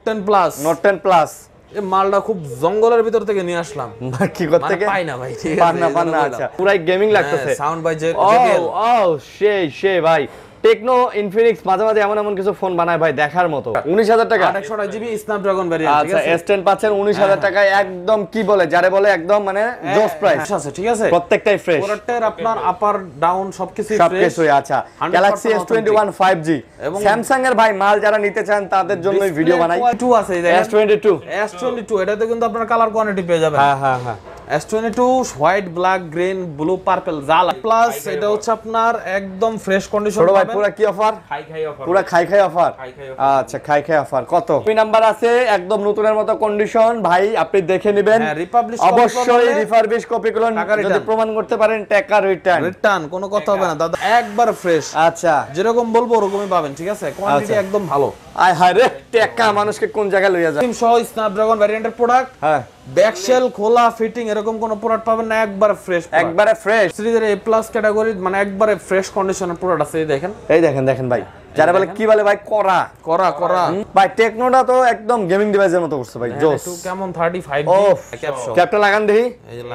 10 plus note 10 plus এই মালটা খুব জঙ্গলের ভিতর থেকে নিয়ে আসলাম। কি করতে থেকে পাই না ভাই, ঠিক আছে পান্না আচ্ছা পুরাই গেমিং লাগতেছে। সাউন্ড বাই জে সেই ভাই টেকনো ইনফিনিক্স মাঝে মাঝে এমন কিছু ফোন বানায় ভাই দেখার মতো। 19000 টাকা 828 জিবি স্ন্যাপড্রাগন ভ্যারিয়েন্ট, ঠিক আচ্ছা আছে S10 পাচ্ছেন 19000 টাকায় একদম কি বলে যারে বলে একদম মানে জোস প্রাইস আছে, ঠিক আছে প্রত্যেকটাই ফ্রেশ প্রোডাক্টের আপনার আপার ডাউন সবকিছু ফ্রেশ সবকিছুই আচ্ছা। Galaxy S21 5G Samsung এর ভাই মাল যারা নিতে চান তাদের জন্যই ভিডিও বানাই। S22 আছে এই দেখেন S22 এটাতে কিন্তু আপনারা কালার কোয়ান্টিটি পেয়ে যাবেন। হ্যাঁ S22 white black green blue purple জাল প্লাস এটা হচ্ছে আপনার একদম ফ্রেশ কন্ডিশন ছোট ভাই পুরো কি অফার খাই অফার পুরো খাই অফার আচ্ছা খাই অফার কত দুই নাম্বার আছে একদম নতুনের মতো কন্ডিশন ভাই আপনি দেখে নেবেন অবশ্যই রিফারবিশ কপি করুন যদি প্রমাণ করতে পারেন টাকা রিটার্ন কোনো কথা হবে না দাদা একবার ফ্রেশ আচ্ছা যেরকম বলবো ওরকমই পাবেন, ঠিক আছে কোয়ান্টিটি একদম ভালো। আয় হায় রে টাকা মানুষকে কোন জায়গায় লইয়া যায় সহ স্ন্যাপড্রাগন ভ্যারিয়েন্টের প্রোডাক্ট হ্যাঁ ব্যাকশেল খোলা ফিটিং এরকম কোন প্রোডাক্ট পাবেন না, একবার ফ্রেশ একবারে ফ্রেশ সিরিজের A+ ক্যাটাগরি মানে একবারে ফ্রেশ কন্ডিশনের প্রোডাক্ট আছে এই দেখেন ভাই যারা বলে কি বলে ভাই করা ভাই টেকনোটা তো একদম গেমিং ডিভাইসের মতো করছে ভাই জোস কেমন 35G ক্যাপটা লাগান দেহি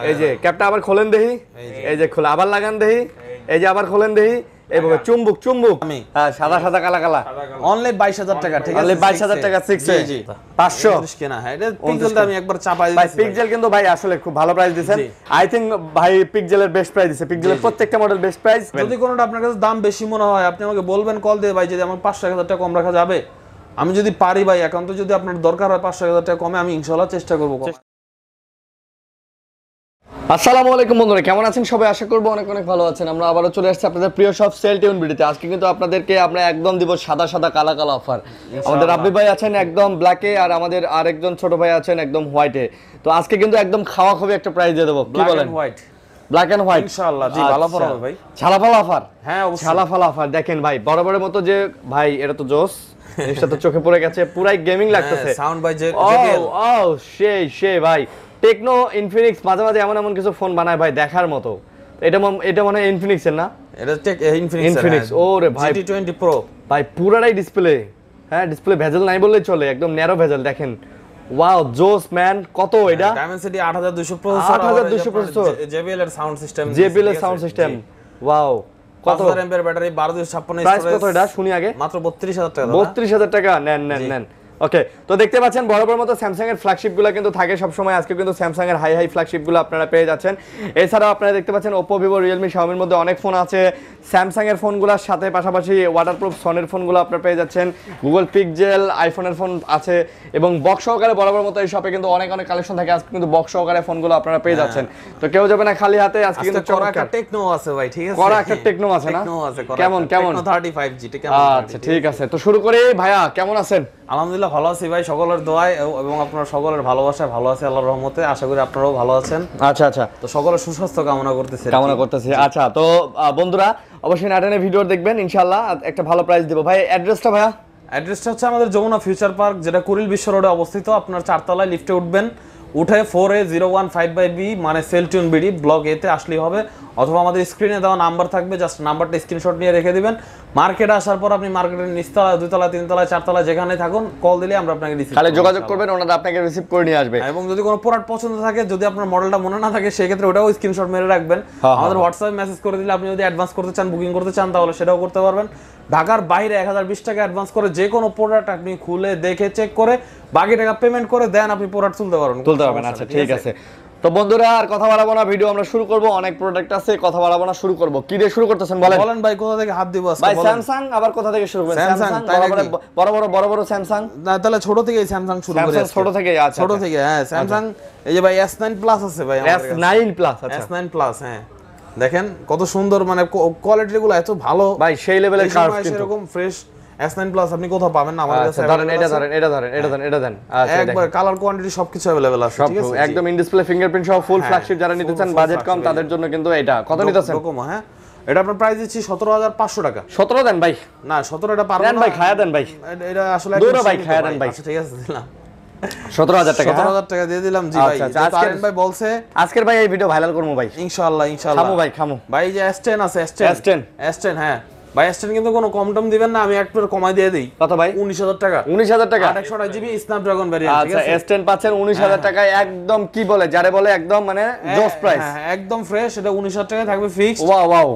এই যে ক্যাপটা আবার খোলেন দেহি এই যে খোলা আবার লাগান দেহি এই যে আবার খোলেন দেহি এইভাবে চুম্বুক হ্যাঁ সাদা কালা অনলি 22000 টাকা, ঠিক আছে অনলি 22000 টাকা 6 জি 500 কেনা হ্যাঁ এটা পিক্সেলটা আমি একবার চাপাই দিয়েছি ভাই পিক্সেল কিন্তু ভাই আসলে খুব ভালো প্রাইস দিবেন আই থিং ভাই পিক্সেলের বেস্ট প্রাইস দিছে পিক্সেলের প্রত্যেকটা মডেল বেস্ট প্রাইস। যদি কোনোটা আপনার কাছে দাম বেশি মনে হয় আপনি আমাকে বলবেন কল দিয়ে ভাই যদি আমার 500,000 টাকা কম রাখা যাবে আমি যদি পারি ভাই একান্ত যদি আপনার দরকার হয় 500,000 টাকা কমে আমি ইনশাআল্লাহ চেষ্টা করব। আসসালামু আলাইকুম বন্ধুরা, কেমন আছেন সবাই? আশা করব অনেক ভালো আছেন। আমরা আবারো চলে আসছি আপনাদের প্রিয় সব সেল টিউন ভিডিওতে। আজকে কিন্তু আপনাদেরকে আমরা একদম দিব সাদা কালা অফার। আমাদের রাব্বি ভাই আছেন একদম ব্ল্যাকে আর আমাদের আরেকজন ছোট ভাই আছেন একদম হোয়াইটে। তো আজকে কিন্তু একদম খাওয়া খাওয়া একটা প্রাইস দিয়ে দেব। কি বলেন? ব্ল্যাক এন্ড হোয়াইট ইনশাআল্লাহ জি ভালো অফার হবে ভাই। ছালাফালা অফার, হ্যাঁ অবশ্যই ছালাফালা অফার। দেখেন ভাই বরাবরের মতো যে ভাই এটা তো জোস, এটা তো চোখে পড়ে গেছে, পুরাই গেমিং লাগতেছে। সাউন্ড বাই জে সেই ভাই টেকনো ইনফিনিক্স মাঝে মাঝে এমন কিছু ফোন বানায় ভাই দেখার মতো। এটা মানে ইনফিনিক্স এর না, এটা টেক ইনফিনিক্স ওরে ভাই GT20 Pro ভাই পুরাটাই ডিসপ্লে, হ্যাঁ ডিসপ্লে ভেজেল নাই বললেই চলে, একদম ন্যারো ভেজেল। দেখেন ওয়াও জোস ম্যান। কত এটা? Dimensity 8200 প্রসেসর, 8200 প্রসেসর, JBL এর সাউন্ড সিস্টেম ওয়াও। কত এমপিআর ব্যাটারি 12256 প্রাইস কত এটা শুনি আগে? মাত্র 32000 টাকা। 32000 টাকা নেন। ওকে, তো দেখতে পাচ্ছেন বরাবর মতো স্যামসাং এর ফ্ল্যাগশিপগুলো কিন্তু থাকে সব সময়। আজকে কিন্তু স্যামসাং এর হাই ফ্ল্যাগশিপগুলো আপনারা পেয়ে যাচ্ছেন। এছাড়াও আপনারা দেখতে পাচ্ছেন Oppo, Vivo, Realme, Xiaomi এর মধ্যে অনেক ফোন আছে। স্যামসাং এর ফোনগুলোর সাথে পাশাপাশি ওয়াটারপ্রুফ সনির ফোনগুলো আপনারা পেয়ে যাচ্ছেন। গুগল পিক্সেল, আইফোনের ফোন আছে এবং বক্স সহকারে বরাবর মতো এই শপে কিন্তু অনেক কালেকশন থাকে। আজকে কিন্তু বক্স সহকারে ফোনগুলো আপনারা পেয়ে যাচ্ছেন। তো কেউ যাবে না খালি হাতে। আজকে কিন্তু চমৎকার টেকনো আছে ভাই, ঠিক আছে? করা একটা টেকনো আছে না? কেমন টেকনো 35G কেমন? আচ্ছা ঠিক আছে, তো শুরু করি। ভাইয়া কেমন আছেন? আলহামদুলিল্লাহ ভালো আছি ভাই, সকলের দোয়ায় এবং আপনার সকলের ভালোবাসায় ভালো আছে আল্লাহর রহমতে। আশা করি আপনারাও ভালো আছেন। আচ্ছা তো সকলের সুস্বাস্থ্য কামনা করতেছি। আচ্ছা তো বন্ধুরা অবশ্যই নাটানে ভিডিও দেখবেন, ইনশাআল্লাহ একটা ভালো প্রাইস দেব। ভাই অ্যাড্রেসটা ভাইয়া? অ্যাড্রেসটা হচ্ছে আমাদের যমুনা ফিউচার পার্ক, যেটা কুড়িল বিশ্ব রোডে অবস্থিত। আপনার 4 তলায় লিফটে উঠবেন, উঠে 4A015/B মানে সেলটিউন বিডি ব্লক এতে আসলেই হবে, অথবা আমাদের স্ক্রিনে দেওয়া নাম্বার থাকবে, জাস্ট নাম্বারটা স্ক্রিনশট নিয়ে রেখে দিবেন। মার্কেটে আসার পর আপনি মার্কেটের নিচতলা, 2 তলা, 3 তলা, 4 তলা যেখানে থাকুন কল দিলে আমরা আপনাকে রিসিভ খালি যোগাযোগ করবেন, ওনারা আপনাকে রিসিভ করে নিয়ে আসবে। এবং যদি কোনো প্রোডাক্ট পছন্দ থাকে, যদি আপনার মডেলটা মনে না থাকে, সেই ক্ষেত্রে ওটাও স্ক্রিনশট মেরে রাখবেন। আমাদের হোয়াটসঅ্যাপে মেসেজ করে দিলে আপনি যদি অ্যাডভান্স করতে চান, বুকিং করতে চান, তাহলে সেটাও করতে পারবেন। ঢাকার বাইরে 1020 টাকা অ্যাডভান্স করে যে কোনো প্রোডাক্ট আপনি খুলে দেখে চেক করে বাকি টাকা পেমেন্ট করে দেন আপনি প্রোডাক্ট তুলতে পারবেন। আচ্ছা ঠিক আছে। তো বন্ধুরা আর কথা বাড়াবো না, ভিডিও আমরা শুরু করব। অনেক প্রোডাক্ট আছে, কথা বাড়াবো না, শুরু করব। কি দিয়ে শুরু করতেছেন বলেন ভাই, কোথা থেকে হাত দিব আজকে? ভাই স্যামসাং, আবার কোথা থেকে শুরু করবেন? স্যামসাং বড় বড় স্যামসাং না, তাহলে ছোট থেকেই স্যামসাং শুরু করি। ছোট থেকে? আচ্ছা ছোট থেকে, হ্যাঁ স্যামসাং। এই যে ভাই S9 প্লাস আছে ভাই আমাদের কাছে। S9 প্লাস, আচ্ছা S9 প্লাস, হ্যাঁ দেখেন কত সুন্দর, মানে কোয়ালিটি গুলো এত ভালো ভাই, সেই লেভেলের কার্ভ কিন্তু এরকম ফ্রেশ S9 প্লাস আপনি কোথাও পাবেন না আমাদের কাছে। ধরেন এটা দেন। আচ্ছা একবার কালার কোয়ান্টিটি সবকিছু अवेलेबल আছে, ঠিক আছে? একদম ইন ডিসপ্লে ফিঙ্গারপ্রিন্ট সহ ফুল ফ্ল্যাগশিপ। যারা নিতে চান বাজেট কম তাদের জন্য কিন্তু এটা কত নিতেছেন? এরকম, হ্যাঁ এটা আপনার প্রাইস দিচ্ছি 17500 টাকা। 17 দেন ভাই। না 17 এটা পারবেন না ভাই, খায়া দেন ভাই। এটা আসলে দূর ভাই, খায়া দেন ভাই। আচ্ছা ঠিক আছে, দিলাম 17000 টাকা। 17000 টাকা দিয়ে দিলাম জি ভাই। আজকের ভাই বলছে আজকের ভাই এই ভিডিও ভাইরাল করব ভাই, ইনশাআল্লাহ। খামু ভাই। ভাই যে S10 আছে, S10 হ্যাঁ ভাই স্ট্যান্ড কিন্তু কোনো কম টম দিবেন না, আমি একটু কমাই দিয়ে দিই। কত ভাই? 19,000 টাকা। 19,000 টাকা। 828 জিবি স্ন্যাপড্রাগন ভ্যারিয়েন্ট, ঠিক আচ্ছা আছে? S10 পাচ্ছেন 19,000 টাকায়, একদম কি বলে যারে বলে একদম মানে জোস প্রাইস। হ্যাঁ একদম ফ্রেশ, এটা 19,000 টাকায় থাকবে fixed. Wow wow,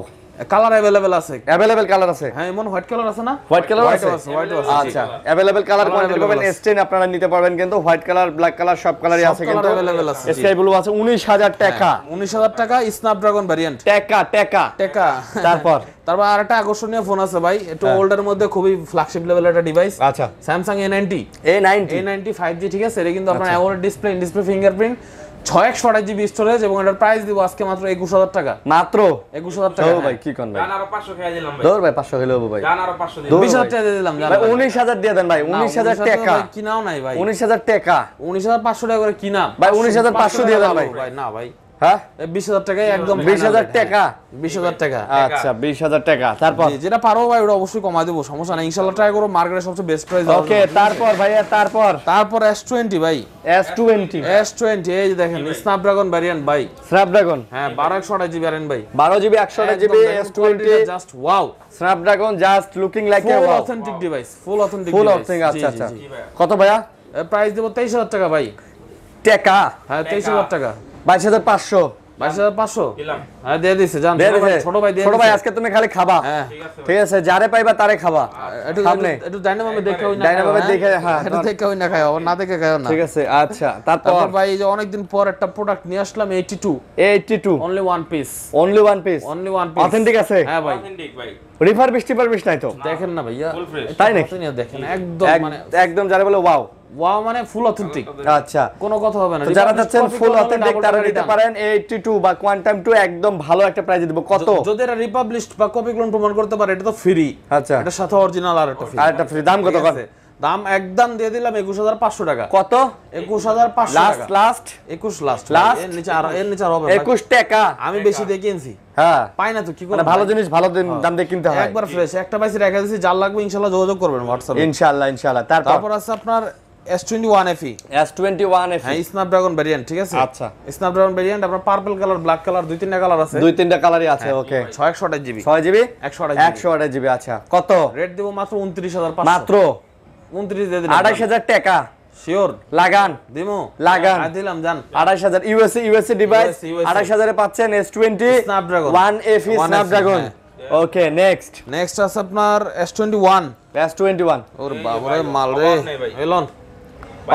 colour available আছে, अवेलेबल কালার আছে। হ্যাঁ এমন হোয়াইট কালার আছে না? হোয়াইট কালার আছে, হোয়াইট আছে। আচ্ছা अवेलेबल কালার কোয়ান্টিটি পাবেন। S10 আপনারা নিতে পারবেন কিন্তু হোয়াইট কালার, ব্ল্যাক কালার সব কালারই আছে কিন্তু अवेलेबल আছে। স্কাই ব্লু আছে 19,000 টাকা। 19,000 টাকা স্ন্যাপড্রাগন ভ্যারিয়েন্ট। টাকা টাকা টাকা। তারপর আরেকটা আকর্ষণীয় ফোন আছে ভাই, একটু ওল্ডার মধ্যে খুবই ফ্ল্যাগশিপ লেভেলের একটা ডিভাইস। আচ্ছা স্যামসাং A90 A90 5G, ঠিক আছে? এটা কিন্তু আপনার AMOLED display, in display fingerprint, 628 GB storage, এবং এটার প্রাইস দিব আজকে মাত্র 21,000 টাকা। মাত্র 21,000 টাকা। ভাই কি কোন ভাই? জান আরো 500 খেয়ে দিলাম ভাই। দৌড় ভাই 500 খেলে হবে ভাই। জান আরো 500 দিন। 20,000 টাকা দিয়ে দিলাম জান ভাই 19,000 দিয়ে দেন ভাই, 19,000 টাকা। কিনাও নাই ভাই, 19,000 টাকা 19,500 টাকা করে কিনা ভাই, 19,500 দিয়ে দেন ভাই। ভাই না ভাই, হ্যাঁ 20,000 টাকায় একদম 20,000 টাকা। 20,000 টাকা। আচ্ছা 20,000 টাকা। তারপর জি, যেটা পারো ভাই ওটা অবশ্যই কমাই দেবো, সমস্যা নাই ইনশাআল্লাহ। ট্রাই করো, মার্কেটে সবচেয়ে বেস্ট প্রাইস। ওকে তারপর ভাইয়া তারপর S20 ভাই, S20 এই যে দেখেন স্ন্যাপড্রাগন ভ্যারিয়েন্ট ভাই, স্ন্যাপড্রাগন। হ্যাঁ 12/128 জিবি ভ্যারিয়েন্ট ভাই, 12 GB 128 GB S20 just wow, Snapdragon just looking like a full wow, authentic device, full authentic full device. Authentic. আচ্ছা আচ্ছা কত ভাইয়া? প্রাইস দেব 23,000 টাকা ভাই। টাকা হ্যাঁ 23,000 টাকা। 22,500 22,500 দিলাম। হ্যাঁ দিয়ে দিছে জান, দিয়ে দিছে। ছোট ভাই দিয়ে ছোট ভাই দিছে। আজকে তুমি খালি খাবা। হ্যাঁ ঠিক আছে, যারে পাইবা তারে খাবা। একটু সামনে একটু ডাইনামোমে দেখে হই না, ডাইনামোমে দেখে, হ্যাঁ, এটা দেখে হই না, খায় না দেখে খায় না। ঠিক আছে আচ্ছা। তারপর তারপর ভাই এই যে অনেকদিন পর একটা প্রোডাক্ট নিয়ে আসলাম, 82 only one piece, only one piece only one piece authentic আছে। হ্যাঁ ভাই অথেন্টিক ভাই। রিফারবিশ নাই তো? দেখেন না ভাইয়া, ফুল ফ্রেশ। তাই নাকি? হাতে নিয়ে দেখেন একদম মানে একদম যারে বলে ওয়াও। ওয়াও, মানে ফুল অথেন্টিক, আচ্ছা কোনো কথা হবে না। তো যারা চাচ্ছেন Republic ফুল copy অথেন্টিক করলে তারা double নিতে return। পারেন 82 বা কোয়ান্টাম 2 একদম ভালো একটা প্রাইজে দেব। কত? যদি এটা রিপাবলিশড বা কপি ক্লোন প্রমাণ করতে পারে এটা তো ফ্রি। আচ্ছা এটার সাথে অরিজিনাল আর একটা ফ্রি। আর একটা ফ্রি। দাম কত ঠিক কত? আছে? দাম একদম দিয়ে দিলাম 21,500 টাকা। কত? 21,500 লাস্ট টাকা। Last 21 last. Last? এর নিচে আর হবে না। 21 টাকা। আমি বেশি দিয়ে কিনছি, হ্যাঁ পাই না তো কি মানে করব? ভালো জিনিস ভালো দাম দিয়ে কিনতে হয়। একবার ফ্রেশ একটা পাইছি রেখে দিয়েছি, যার লাগবে ইনশাআল্লাহ যোগাযোগ করবেন হোয়াটসঅ্যাপে। ইনশাআল্লাহ ইনশাআল্লাহ। তারপর আছে আপনার S21 FE, S21 FE। হ্যাঁ স্ন্যাপড্রাগন ভ্যারিয়েন্ট, ঠিক আছে? আচ্ছা স্ন্যাপড্রাগন ভ্যারিয়েন্ট আপনার পার্পল কালার, ব্ল্যাক কালার, দুই তিনটা কালার আছে। দুই তিনটা কালারই আছে। ওকে 628 জিবি, 6 জিবি 128 জিবি। আচ্ছা কত? রেট দেব মাত্র 29,500। মাত্র 29 দিয়ে দিলাম। 28,000 টাকা। শিওর লাগান দিমু, লাগান। দিলাম জান। 28,000 ইউএসএ ডিভাইস। USA 28,000 এ পাচ্ছেন S20 Snapdragon 1 FE 1 FE, Snapdragon. Okay next next আছে আপনার S21। S21 ওর বাবারে মাল রে, অভাব নেই ভাই। এলন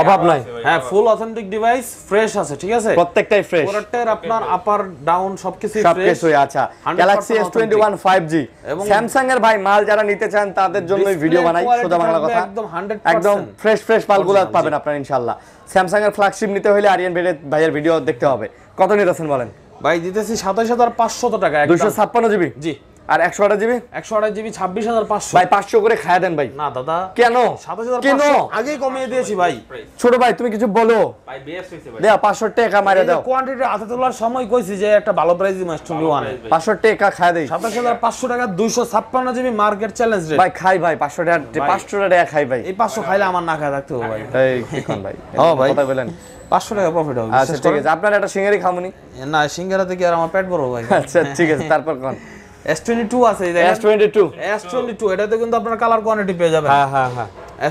অভাব নাই। হ্যাঁ ফুল অথেন্টিক ডিভাইস, ফ্রেশ আছে, ঠিক আছে? প্রত্যেকটাই ফ্রেশ, প্রোডাক্টের আপনার আপার ডাউন সবকিছু ফ্রেশ। সবকিছুই। আচ্ছা 100% গ্যালাক্সি S21 5G এবং স্যামসাং এর ভাই মাল যারা নিতে চান তাদের জন্যই ভিডিও বানাই, সোজা বাংলা কথা। একদম 100% একদম ফ্রেশ মালগুলো Original, পাবেন আপনারা ইনশাআল্লাহ। স্যামসাং এর ফ্ল্যাগশিপ নিতে হলে আরিয়ান ভাইয়ের ভিডিও দেখতে হবে। কত নিতেছেন বলেন? ভাই দিতেছি 27,500 টাকা একদম। 256 জিবি জি, আর 128 জিবি 128 জিবি 26,500। ভাই 500 করে খায়া দেন ভাই। না দাদা, কেন? 27,500 আগেই কমিয়ে দিয়েছি ভাই। ছোট ভাই তুমি কিছু বলো। ভাই বেস্ট হইছে ভাই। দেয়া 500 টাকা মারে দাও। কোয়ান্টিটি হাতে তোলার সময় কইছি যে একটা ভালো প্রাইস দিই S21 এ। 500 টাকা খায়া দেই 27,500 টাকা 256 জিবি মার্কেট চ্যালেঞ্জ রেট। ভাই। খাই ভাই 500 টাকা খাই ভাই। এই 500 খাইলে আমার না খায় থাকতে হবে ভাই। এই কি কোন ভাই? হ্যাঁ ভাই। কথা বলেন। 500 টাকা প্রফিট হবে। আচ্ছা ঠিক আছে, আপনার একটা সিঙ্গারি খামুনি। না সিঙ্গারা থেকে আর আমার পেট বড় ভাই। আচ্ছা ঠিক আছে, তারপর কোন? S22 আছে এই দেখেন। S22 S22 এটাতে কিন্তু আপনার কালার কোয়ান্টিটি পেয়ে যাবেন। হ্যাঁ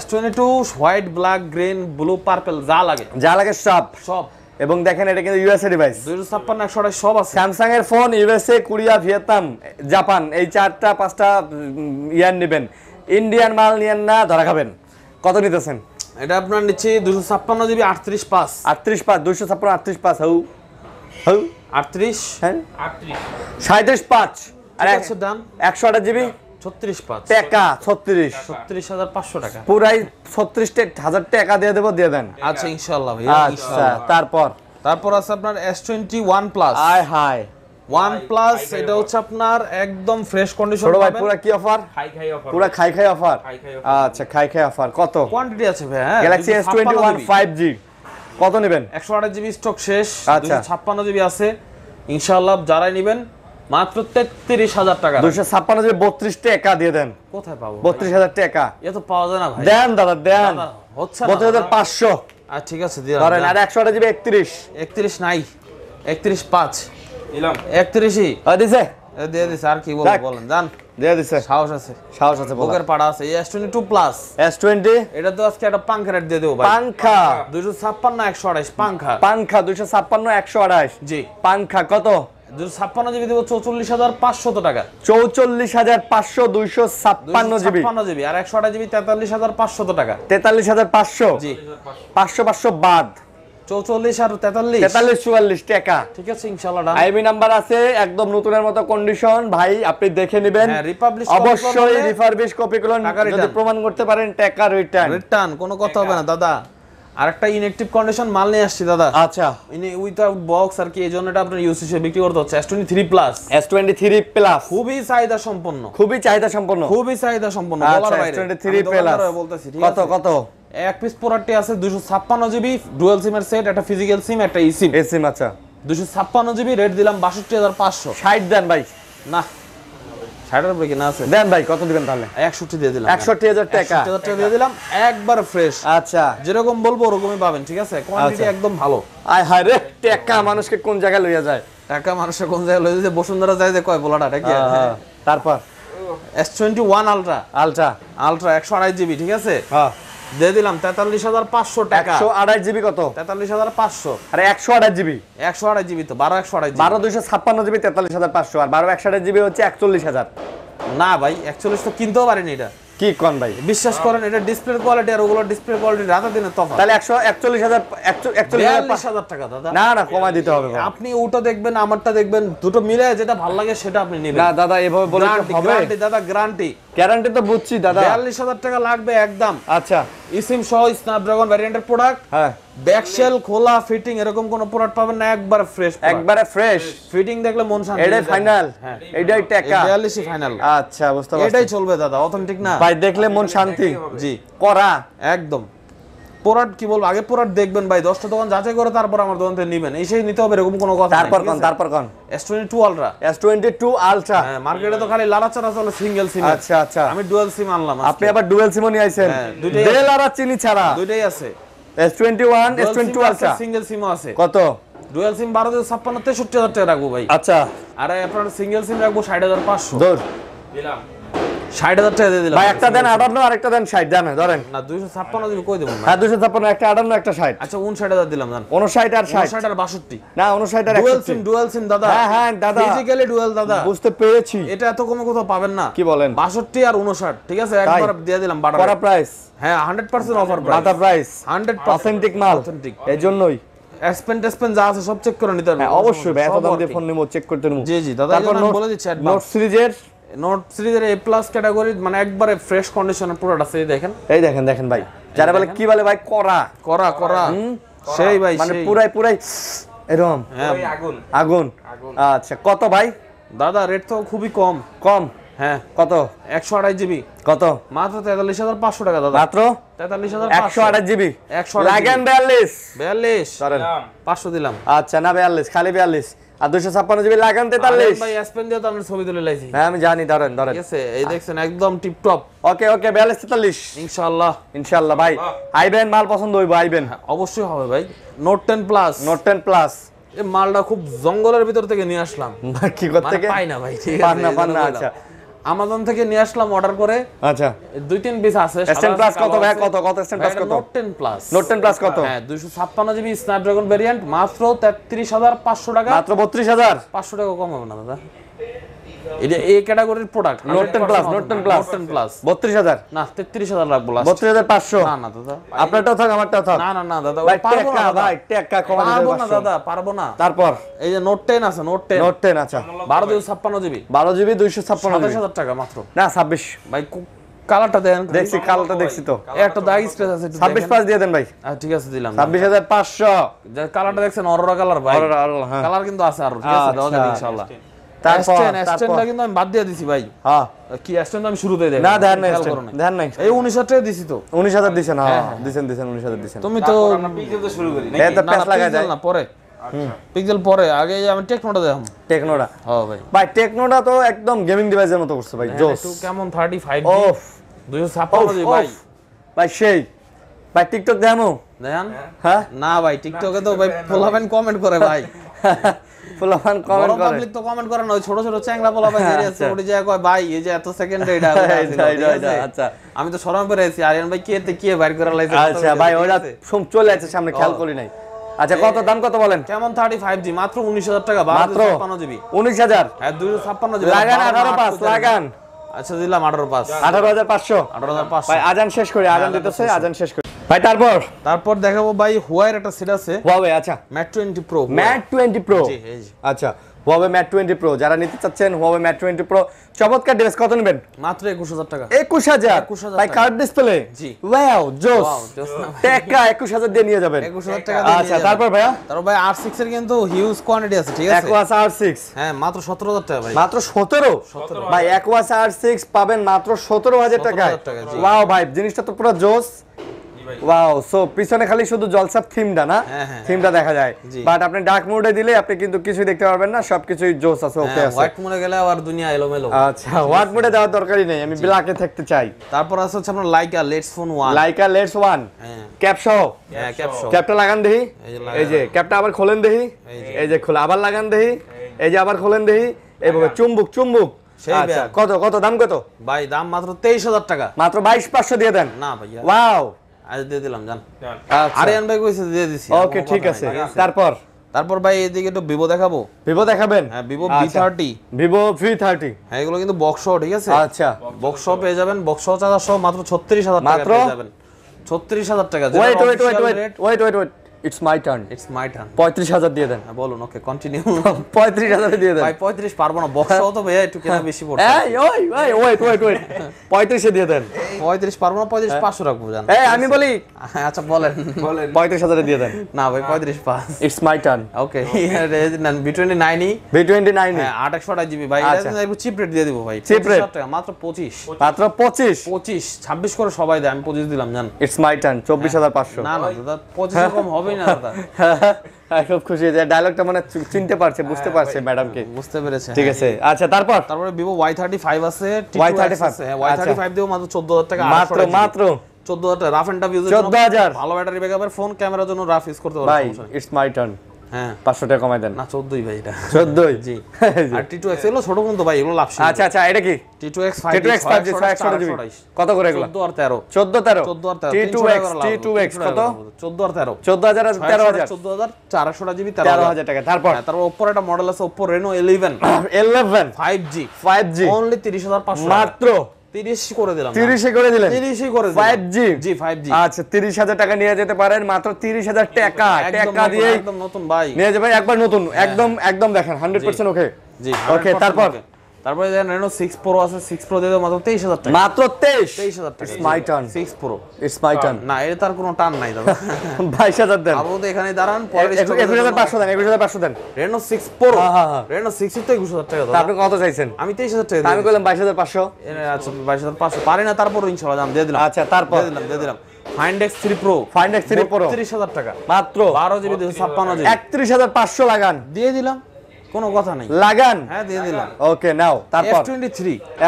S22 white, black, green, blue, purple যা লাগে যা লাগে সব। সব। এবং দেখেন এটা কিন্তু ইউএসএ ডিভাইস। 256 128 সব আছে। স্যামসাং এর phone USA, Korea, Vietnam, Japan এই 4টা 5টা ইয়ার নেবেন। ইন্ডিয়ান মাল নিয়েন না, ধরা খাবেন। কত নিতেছেন? এটা আপনার নিচ্ছে 256 জিবি 38/5 38/5 256 38/5 হউ 38 হ্যাঁ 38 37/5 আর ঠিক আছে ডান। 128 জিবি 36/5 টাকা 36 36,500 টাকা। পুরাই 36,000 টাকা দিয়ে দেব, দিয়ে দেন। আচ্ছা ইনশাআল্লাহ ভাই। আচ্ছা তারপর আছে আপনার S21 প্লাস। আয় হাই 1 প্লাস এটা হচ্ছে আপনার একদম ফ্রেশ কন্ডিশন ছোট ভাই পাবেন। পুরা কি অফার? খাই অফার। পুরা খাই অফার। খাই অফার। আচ্ছা খাই অফার। কত? কোয়ান্টিটি আছে ভাই। হ্যাঁ গ্যালাক্সি S21 5G কত নেবেন? 128 জিবি স্টক শেষ। আচ্ছা। 256 জিবি আছে ইনশাআল্লাহ। যারাই নেবেন মাত্র 33,000 টাকা। 256 জিবি 32 টাকা দিয়ে দেন। কোথায় পাবো? 32,000 টাকা এত পাওয়া যায় না ভাই। দেন দাদা দেন। দাদা, হচ্ছে না 32,500 ঠিক আছে দিলাম। ধরেন। আর 128 জিবি 31 31 নাই, 31/5 দিলাম। 31ই দিছে এ দিয়ে দিছে, আর কি বলবো দেখ। বলেন, জান দিয়ে দিছে, সাহস আছে, সাহস আছে বলা। বুকের পাড়া আছে। এই S22 প্লাস, S20 এটা তো আজকে একটা পাঙ্খা রেট দিয়ে দেবো ভাই, পাংখা 256 128 পাঙ্খা। পাংখা 256 128 জি, পাংখা কত? 256 জিবি দেবো 44,500 টাকা, 44,500 256 জিবি 256 জিবি, আর 128 জিবি 43,500 টাকা। 43,500 জি, 500 বাদ 44 আর 43, 43-44 টাকা। ঠিক আছে ইনশাআল্লাহ ডান। আইবি নাম্বার আছে একদম নতুনের মতো কন্ডিশন ভাই, আপনি দেখে নেবেন। হ্যাঁ, রিপাবলিশ অবশ্যই রিফারবিশ কপি করুন, টাকা যদি return। প্রমাণ করতে পারেন টাকা রিটার্ন। রিটার্ন কোনো কথা হবে না দাদা। আরেকটা ইনঅ্যাক্টিভ কন্ডিশন মাল নিয়ে আসছি দাদা, আচ্ছা, উইথাউট বক্স আর কি, এই জন্য এটা আপনার ইউজ হিসেবে বিক্রি করতে হচ্ছে। S23 প্লাস S23 প্লাস খুবই চাহিদা সম্পন্ন, খুবই চাহিদা সম্পন্ন। খুবই চাহিদা সম্পন্ন, বলার আচ্ছা, বাইরে। S23 আমি প্লাস দোকানদারও বলতেছি, ঠিক কত আছে? কত? এক পিস প্রোডাক্টে আছে 256 জিবি ডুয়াল সিমের সেট, একটা ফিজিক্যাল সিম, একটা ই সিম। এসিম আচ্ছা, 256 জিবি রেট দিলাম 62,500। 60 দেন ভাই, না 60 এর উপরে কি না আছে? দেন ভাই, কত দিবেন তাহলে? 61 দিয়ে দিলাম, 61,000 টাকা। 61,000 টাকা দিয়ে দিলাম, একবার ফ্রেশ, আচ্ছা, যেরকম বলবো ওরকমই পাবেন, ঠিক আছে? কোয়ান্টিটি আচ্ছা। একদম ভালো। আয় হায় রে, টাকা মানুষকে কোন জায়গায় লইয়া যায়। টাকা মানুষের কোন জায়গায় লয়ে যে বসুন্ধরা যায় যে কয় বলাটা, এটা কি? তারপর S21 আলট্রা, আলট্রা 128 জিবি, ঠিক আছে? হ্যাঁ, দিয়ে দিলাম 43,500 টাকা। 128 জিবি কত? 43,500, আরে 128 জিবি 128 জিবি তো 12 128 জিবি। 12 256 জিবি 43,500 আর 12 128 জিবি হচ্ছে 41,000। না ভাই 41 তো কিনতেও পারিনি এটা, কি কোন ভাই? বিশ্বাস করেন। এটা ডিসপ্লে কোয়ালিটি আর ওগুলো ডিসপ্লে কোয়ালিটি রাতে দিনে তফাৎ। তাহলে 141,000 42,000 টাকা দাদা। না না, কমায় দিতে হবে ভাই। আপনি ওটা দেখবেন আমারটা দেখবেন, দুটো মিলে যেটা ভালো লাগে সেটা আপনি নেবেন। না দাদা, এভাবে বলে কি হবে? গ্যারান্টি দাদা, গ্যারান্টি। গ্যারান্টি তো বুঝছি দাদা। 42,000 টাকা লাগবে একদম। আচ্ছা, ইসিম সহ স্ন্যাপড্রাগন ভ্যারিয়েন্টের প্রোডাক্ট, হ্যাঁ, ব্যাকশেল খোলা ফিটিং এরকম কোন প্রোডাক্ট পাবেন না, একবার ফ্রেশ, একবারে ফ্রেশ। ফিটিং দেখলে মন শান্তি। এটাই ফাইনাল, হ্যাঁ, এটাই টাকা। 42 ফাইনাল। আচ্ছা, বুঝতে পারছি। এটাই চলবে দাদা, অথেন্টিক না ভাই দেখলে মন শান্তি। জি, করা একদম। প্রোডাক্ট কি বলবো, আগে প্রোডাক্ট দেখবেন ভাই, 10টা দোকান যাচাই করে তারপর আমার দোকান থেকে নেবেন, এসেই নিতে হবে এরকম কোনো কথা নাই, তারপর ঠিক কোন আছে? তারপর কোন? S22 ultra, S22 ultra. হ্যাঁ, মার্কেটে তো খালি লাড়াচাড়া চলে সিঙ্গেল সিম। আচ্ছা আচ্ছা, আমি ডুয়াল সিম আনলাম আপনি আবার ডুয়াল সিমও নিয়ে আইছেন? হ্যাঁ, দুইটাই ডেল আর চিনি ছাড়া দুইটাই আছে। S21 S22 আলট্রা সিঙ্গেল সিমও আছে। কত? ডুয়াল সিম 12,56 63,000 টাকা রাখবো ভাই। আচ্ছা, আর আপনার সিঙ্গেল সিম রাখবো 60,500। দূর দিলাম 60,000 টাকা দিয়ে দিলাম ভাই, একটা দেন 58 আর একটা দেন 60 দেন, ধরেন। না 256 যদি কই দেবো না। হ্যাঁ, 256, একটা 58 একটা 60। আচ্ছা 59,000 দিলাম জান, 59 আর 60 59 আর 62। না, 59 আর ডুয়াল 61। সিম দাদা। হ্যাঁ হ্যাঁ দাদা, ফিজিক্যালি ডুয়াল দাদা, বুঝতে পেরেছি। এটা এত কমে কোথাও পাবেন না। কি বলেন? 62 আর 59, ঠিক আছে? একবার দিয়ে দিলাম করা বাটার। প্রাইস, হ্যাঁ 100% অফার প্রাইস, বাটা প্রাইস, 100% অথেন্টিক মাল, অথেন্টিক। এই জন্যই। এক্সপেন্ড যা আছে সব চেক করে নিতে হবে। হ্যাঁ অবশ্যই ভাই, এত দাম দিয়ে ফোন নিবো, চেক করতে নিবো। জি জি দাদা, তারপর আমি বলে দিচ্ছি নোট সিরিজের, নোট সিরিজের A+ ক্যাটাগরি, মানে একবারে ফ্রেশ কন্ডিশনের প্রোডাক্ট আছে, এই দেখেন। এই দেখেন দেখেন ভাই, যারা বলে কি বলে ভাই, করা করা সেই ভাই, মানে সেই। পুরাই পুরাই এরকম হ্যাঁ ওই আগুন আগুন। আচ্ছা, কত ভাই? দাদা রেট তো খুবই কম। কম হ্যাঁ, কত? 128 জিবি কত? মাত্র 43,500 টাকা দাদা। মাত্র 43,500, 128 জিবি 128 লাগেন 42 42 ধরেন। দিলাম 500 দিলাম। আচ্ছা, না 42, খালি 42 আর 256 জিবি লাগান আরে 43। ভাই এসপেন দিয়ে তো আমরা ছবি তুলে লাইছি, হ্যাঁ আমি জানি, ধরেন ধরেন। ঠিক আছে? এই দেখছেন একদম টিপ টপ, ওকে ওকে, 42 43 ইনশাআল্লাহ। ইনশাআল্লাহ ভাই। আইবেন, মাল পছন্দ হইবো, আইবেন। অবশ্যই হবে ভাই। নোট 10 প্লাস, নোট 10 প্লাস এই মালটা খুব জঙ্গলের ভিতর থেকে নিয়ে আসলাম, কি করতে মানে থেকে? পাই না ভাই, ঠিক পান আছে? না, এই পান জন্য না, বললাম। আচ্ছা আমাজন থেকে নিয়ে আসলাম অর্ডার করে, আচ্ছা। 2-3 পিস আছে। S10 প্লাস কত ভাই? কত কত S10 প্লাস কত? নোট 10 প্লাস, নোট 10 প্লাস কত? হ্যাঁ 256 জিবি স্ন্যাপড্রাগন ভেরিয়েন্ট, মাত্র 33,500 টাকা। মাত্র 32,000। 500 টাকা কম হবে না দাদা? এটা এই ক্যাটাগরির product. Note 10 plus, note 10 plus 32,000 না 33,000 রাখবো লাস্ট। 32,500। না না দাদা, আপনারটাও থাক, আমারটাও থাক। না না না দাদা, ভাই পারবো না টাকা, দাদা, ভাই টাকা কমা দিতে পারবো না 500। দাদা, পারবো না। তারপর এই যে নোট 10 আছে, নোট 10 নোট 10 আচ্ছা, 1256 জিবি, 12 জিবি 256 জিবি 27,000 টাকা মাত্র। না 26। ভাই কালারটা দেন, দেখছি, কালোটা দেখছি তো। একটা দাগ স্ক্র্যাচ আছে, একটু 26 দেখেন। পাস দিয়ে দেন ভাই। ঠিক আছে দিলাম। 26,500। যে কালারটা দেখছেন অরোরা কালার ভাই, আরে আরে, হ্যাঁ। কালার কিন্তু আছে আরো, ঠিক আছে? দেওয়া যাবে আচ্ছা। ইনশাআল্লাহ। তারপর S10টা কিন্তু আমি বাদ দিয়ে দিছি ভাই। হ্যাঁ, কি S10 তো আমি শুরুতেই দেখলাম, না দেন নাই, খেয়াল করো নাই। দেন নাই। এই 19,000 টাকা দিছি তো। 19,000 দিছেন? হ্যাঁ দিছেন দিছেন, 19,000 দিছেন। তুমি তো তারপর আমরা পিক্সেল তো শুরু করি এই নাকি? তো না, প্যাচ না, লাগা Pixel যায়। না, পরে পিক্সেল পরে, আগে আমি টেকনোটা দেখলাম। টেকনোটা হ্যাঁ ভাই, ভাই, টেকনোটা তো একদম গেমিং ডিভাইসের মতো করছে ভাই, জোস। একটু কেমন 35 ওফ 256 জিবি ভাই। ভাই সেই ভাই, টিকটক দেখো দেখেন হ্যাঁ? না ভাই, টিকটকে তো ভাই পোলাবেন কমেন্ট করে ভাই, ফুলমান কমেন্ট বড় করে পাবলিক তো কমেন্ট করে না, ওই ছোট ছোট চ্যাংলা পোলা ভাই বেরিয়ে আছে, ওটি যায় কয় ভাই এই যে এত সেকেন্ডে এটা আচ্ছা আমি তো শরম করে আছি, আরিয়ান ভাই কে বাইর করে লাইছে। আচ্ছা ভাই ওরা চলে আছে সামনে, খেয়াল করি নাই। আচ্ছা কত দাম কত বলেন? কেমন 35G মাত্র 19,000 টাকা, মাত্র 256GB। 19,000 হ্যাঁ 256GB লাগান 18,500 লাগান। আচ্ছা দিলাম 18,500 18,500 18,500 ভাই আজান শেষ করে, আজান দিতেছে, আজান শেষ করে ভাই। তারপর দেখাবো ভাই হুয়াইয়ের একটা সেট আছে Huawei, আচ্ছা Mate 20 Pro। Mate 20 Pro, জি, এই জি। আচ্ছা Huawei Mate 20 Pro যারা নিতে চাচ্ছেন, Huawei Mate 20 Pro চমৎকার ডিভাইস, কত নেবেন? মাত্র 21,000 টাকা। 21,000 ভাই, কার্ড ডিসপ্লে। জি। ওয়াও জোস, Wow, জোস না ভাই। টাকা 21,000 দিয়ে নিয়ে যাবেন। 21,000 টাকা দিয়ে আচ্ছা নিয়ে তারপর যাবেন। ভাইয়া তারপর ভাই R6 এর কিন্তু হিউজ কোয়ান্টিটি আছে, ঠিক আছে? Aquos R6 হ্যাঁ মাত্র 17,000 টাকা ভাই। মাত্র 17 ভাই, Aquos R6 পাবেন মাত্র 17,000 টাকায়। 17,000 টাকা, জি। ওয়াও ভাই, জিনিসটা তো পুরো জোস। জি ভাই। ওয়াও, সো পিছনে খালি শুধু জলসাপ থিমটা না, হ্যাঁ, হ্যাঁ। থিমটা দেখা যায়, জি। বাট আপনি ডার্ক মোডে দিলে আপনি কিন্তু কিছুই দেখতে পারবেন না, সবকিছুই জোস আছে, ওকে আছে। হোয়াইট মোডে গেলে আবার দুনিয়া এলোমেলো। আচ্ছা হোয়াইট মোডে দেওয়ার দরকারই নেই, আমি ব্ল্যাকে থাকতে চাই। তারপর আছে হচ্ছে আপনার Laika let's phone 1। Laika let's 1 হ্যাঁ ক্যাপ সহ, হ্যাঁ ক্যাপশন। ক্যাপটা লাগান দেখি, এই যে লাগান। এই যে ক্যাপটা আবার খোলেন দেখি, এই যে খোলা, আবার লাগান দেখি, এই যে আবার খোলেন দেখি, এইভাবে চুম্বুক চুম্বুক। সেই আচ্ছা ব্যাগ। কত কত দাম কত? ভাই দাম মাত্র 23,000 টাকা। মাত্র 22,500 দিয়ে দেন। না ভাইয়া ওয়াও, আজ দিয়ে দিলাম জান। আচ্ছা আরিয়ান ভাই কইছে দিয়ে দিছি। ওকে কোনো ঠিক কথা আছে। নাই, ঠিক আছে? তারপর ভাই এদিকে একটু ভিভো দেখাবো। ভিভো দেখাবেন? হ্যাঁ ভিভো আচ্ছা। V30। ভিভো V30, হ্যাঁ এগুলো কিন্তু বক্স সহ, ঠিক আছে? আচ্ছা বক্স সহ পেয়ে যাবেন, বক্স সহ চার্জার সহ মাত্র 36,000 টাকা মাত্র? পেয়ে যাবেন। 36,000 টাকা। Wait it's my turn, it's my turn. 35,000 দিয়ে দেন। বলুন ওকে কন্টিনিউ। 35,000 দিয়ে দেন ভাই 35 পারবো না, বক্স সহ তো ভাইয়া একটু কেনা বেশি পড়ছে। এই ওয়েট 35 দিয়ে দেন। 35 পারবো না, 35,500 রাখবো জান। এই আমি বলি আচ্ছা বলেন। 35,000 দিয়ে দেন। না ভাই 35,500। It's my turn. ওকে নেন V29 ই। V29 হ্যাঁ 828GB ভাই, আচ্ছা। এটা একটু চিপ রেট দিয়ে দিব ভাই। Cheap rate? 25,000 টাকা মাত্র 25। মাত্র 25। 26 করে সবাই দেয়, আমি 25 দিলাম জান। It's my turn 24,500। না না দাদা 25 কম হবেই না দাদা। খুব খুশি যে ডায়লগটা মানে চিনতে পারছে, বুঝতে পারছে ম্যাডামকে। বুঝতে পেরেছে। ঠিক আছে আচ্ছা তারপর তারপরে ভিভো Y35 আছে, Y35 আছে। হ্যাঁ Y35 দিও মাত্র 14,000 টাকা। মাত্র 14,000 টাকা রাফ এন্ড টাফ ইউজের জন্য 14,000 ভালো ব্যাটারি ব্যাকআপের ফোন, ক্যামেরার জন্য রাফ ইউজ করতে ভাই পারবেন। It's my turn. হ্যাঁ 500 টাকা কমাই দেন। না 14ই ভাই এটা। 14 জি। আর T2X এগুলো ছোট ফোন তো ভাই, এগুলো লাভ আচ্ছা আচ্ছা এটা কি? T2X T2X 5G 128GB কত করে এগুলো? 14 আর 13। 14 14 আর 13 T2X কত? 14 আর 13 14,000 আর 13,000 14,400GB 13,000 টাকা। তারপর তারপর Oppo একটা মডেল আছে Oppo Reno 11 11 5G 5G only 30,500 মাত্র 30 করে দিলাম 30 এ করে দিলেন। 30 করে দিলাম 5G জি 5G আচ্ছা 30,000 টাকা নিয়ে যেতে পারেন, মাত্র 30,000 টাকা। টাকা দিয়ে একদম নতুন ভাই নিয়ে যাবেন একবার নতুন, একদম দেখেন 100% ওকে। জি ওকে তারপর তারপরে দেখেন Reno 6 Pro আছে, 6 Pro দিয়ে দাও মাত্র 23,000 টাকা। মাত্র 23,000 টাকা it's my turn. 6 Pro it's my turn. না এর তার কোনো টান নাই দাদা। 22,000 দেন। আবু তো এখানে দাঁড়ান, পরে 21,500 দেন, 21,500 দেন। Reno 6 Pro হ্যাঁ। Reno 6 তো 21,000 টাকা তা দাদা। আপনি কত চাইছেন? আমি 23,000 টাকা আমি দিই। কইলাম 22,500। আচ্ছা 22,500 পারি না, তারপর ইনশাআল্লাহ দাম দিয়ে দিলাম। আচ্ছা তারপর দিয়ে দিলাম Find X 3 Pro Find X 3 Pro 30,000 টাকা মাত্র 12GB 256GB 31,500 লাগান। দিয়ে দিলাম, কোনো কথা নাই। লাগান। হ্যাঁ দিয়ে দিলাম। ওকে নাও তারপর F23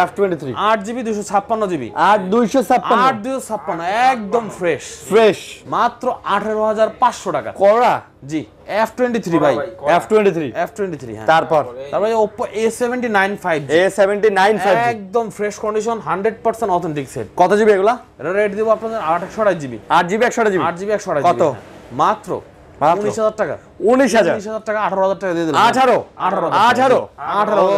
F23 8GB 256GB 8256 8256 একদম ফ্রেশ ফ্রেশ মাত্র 18,500 টাকা। কোরা জি F23 ভাই F23 F23 হ্যাঁ। তারপর তারপরে Oppo A79 5G A79 5G একদম ফ্রেশ কন্ডিশন 100% অথেন্টিক সেট। কত জিবি এগুলা? এটা রেট দিব আপনাদের 828GB 8GB 128GB 8GB 128GB কত? মাত্র 19,000 টাকা। 19,000 19,000 টাকা 18,000 টাকা দিয়ে দিলাম। 18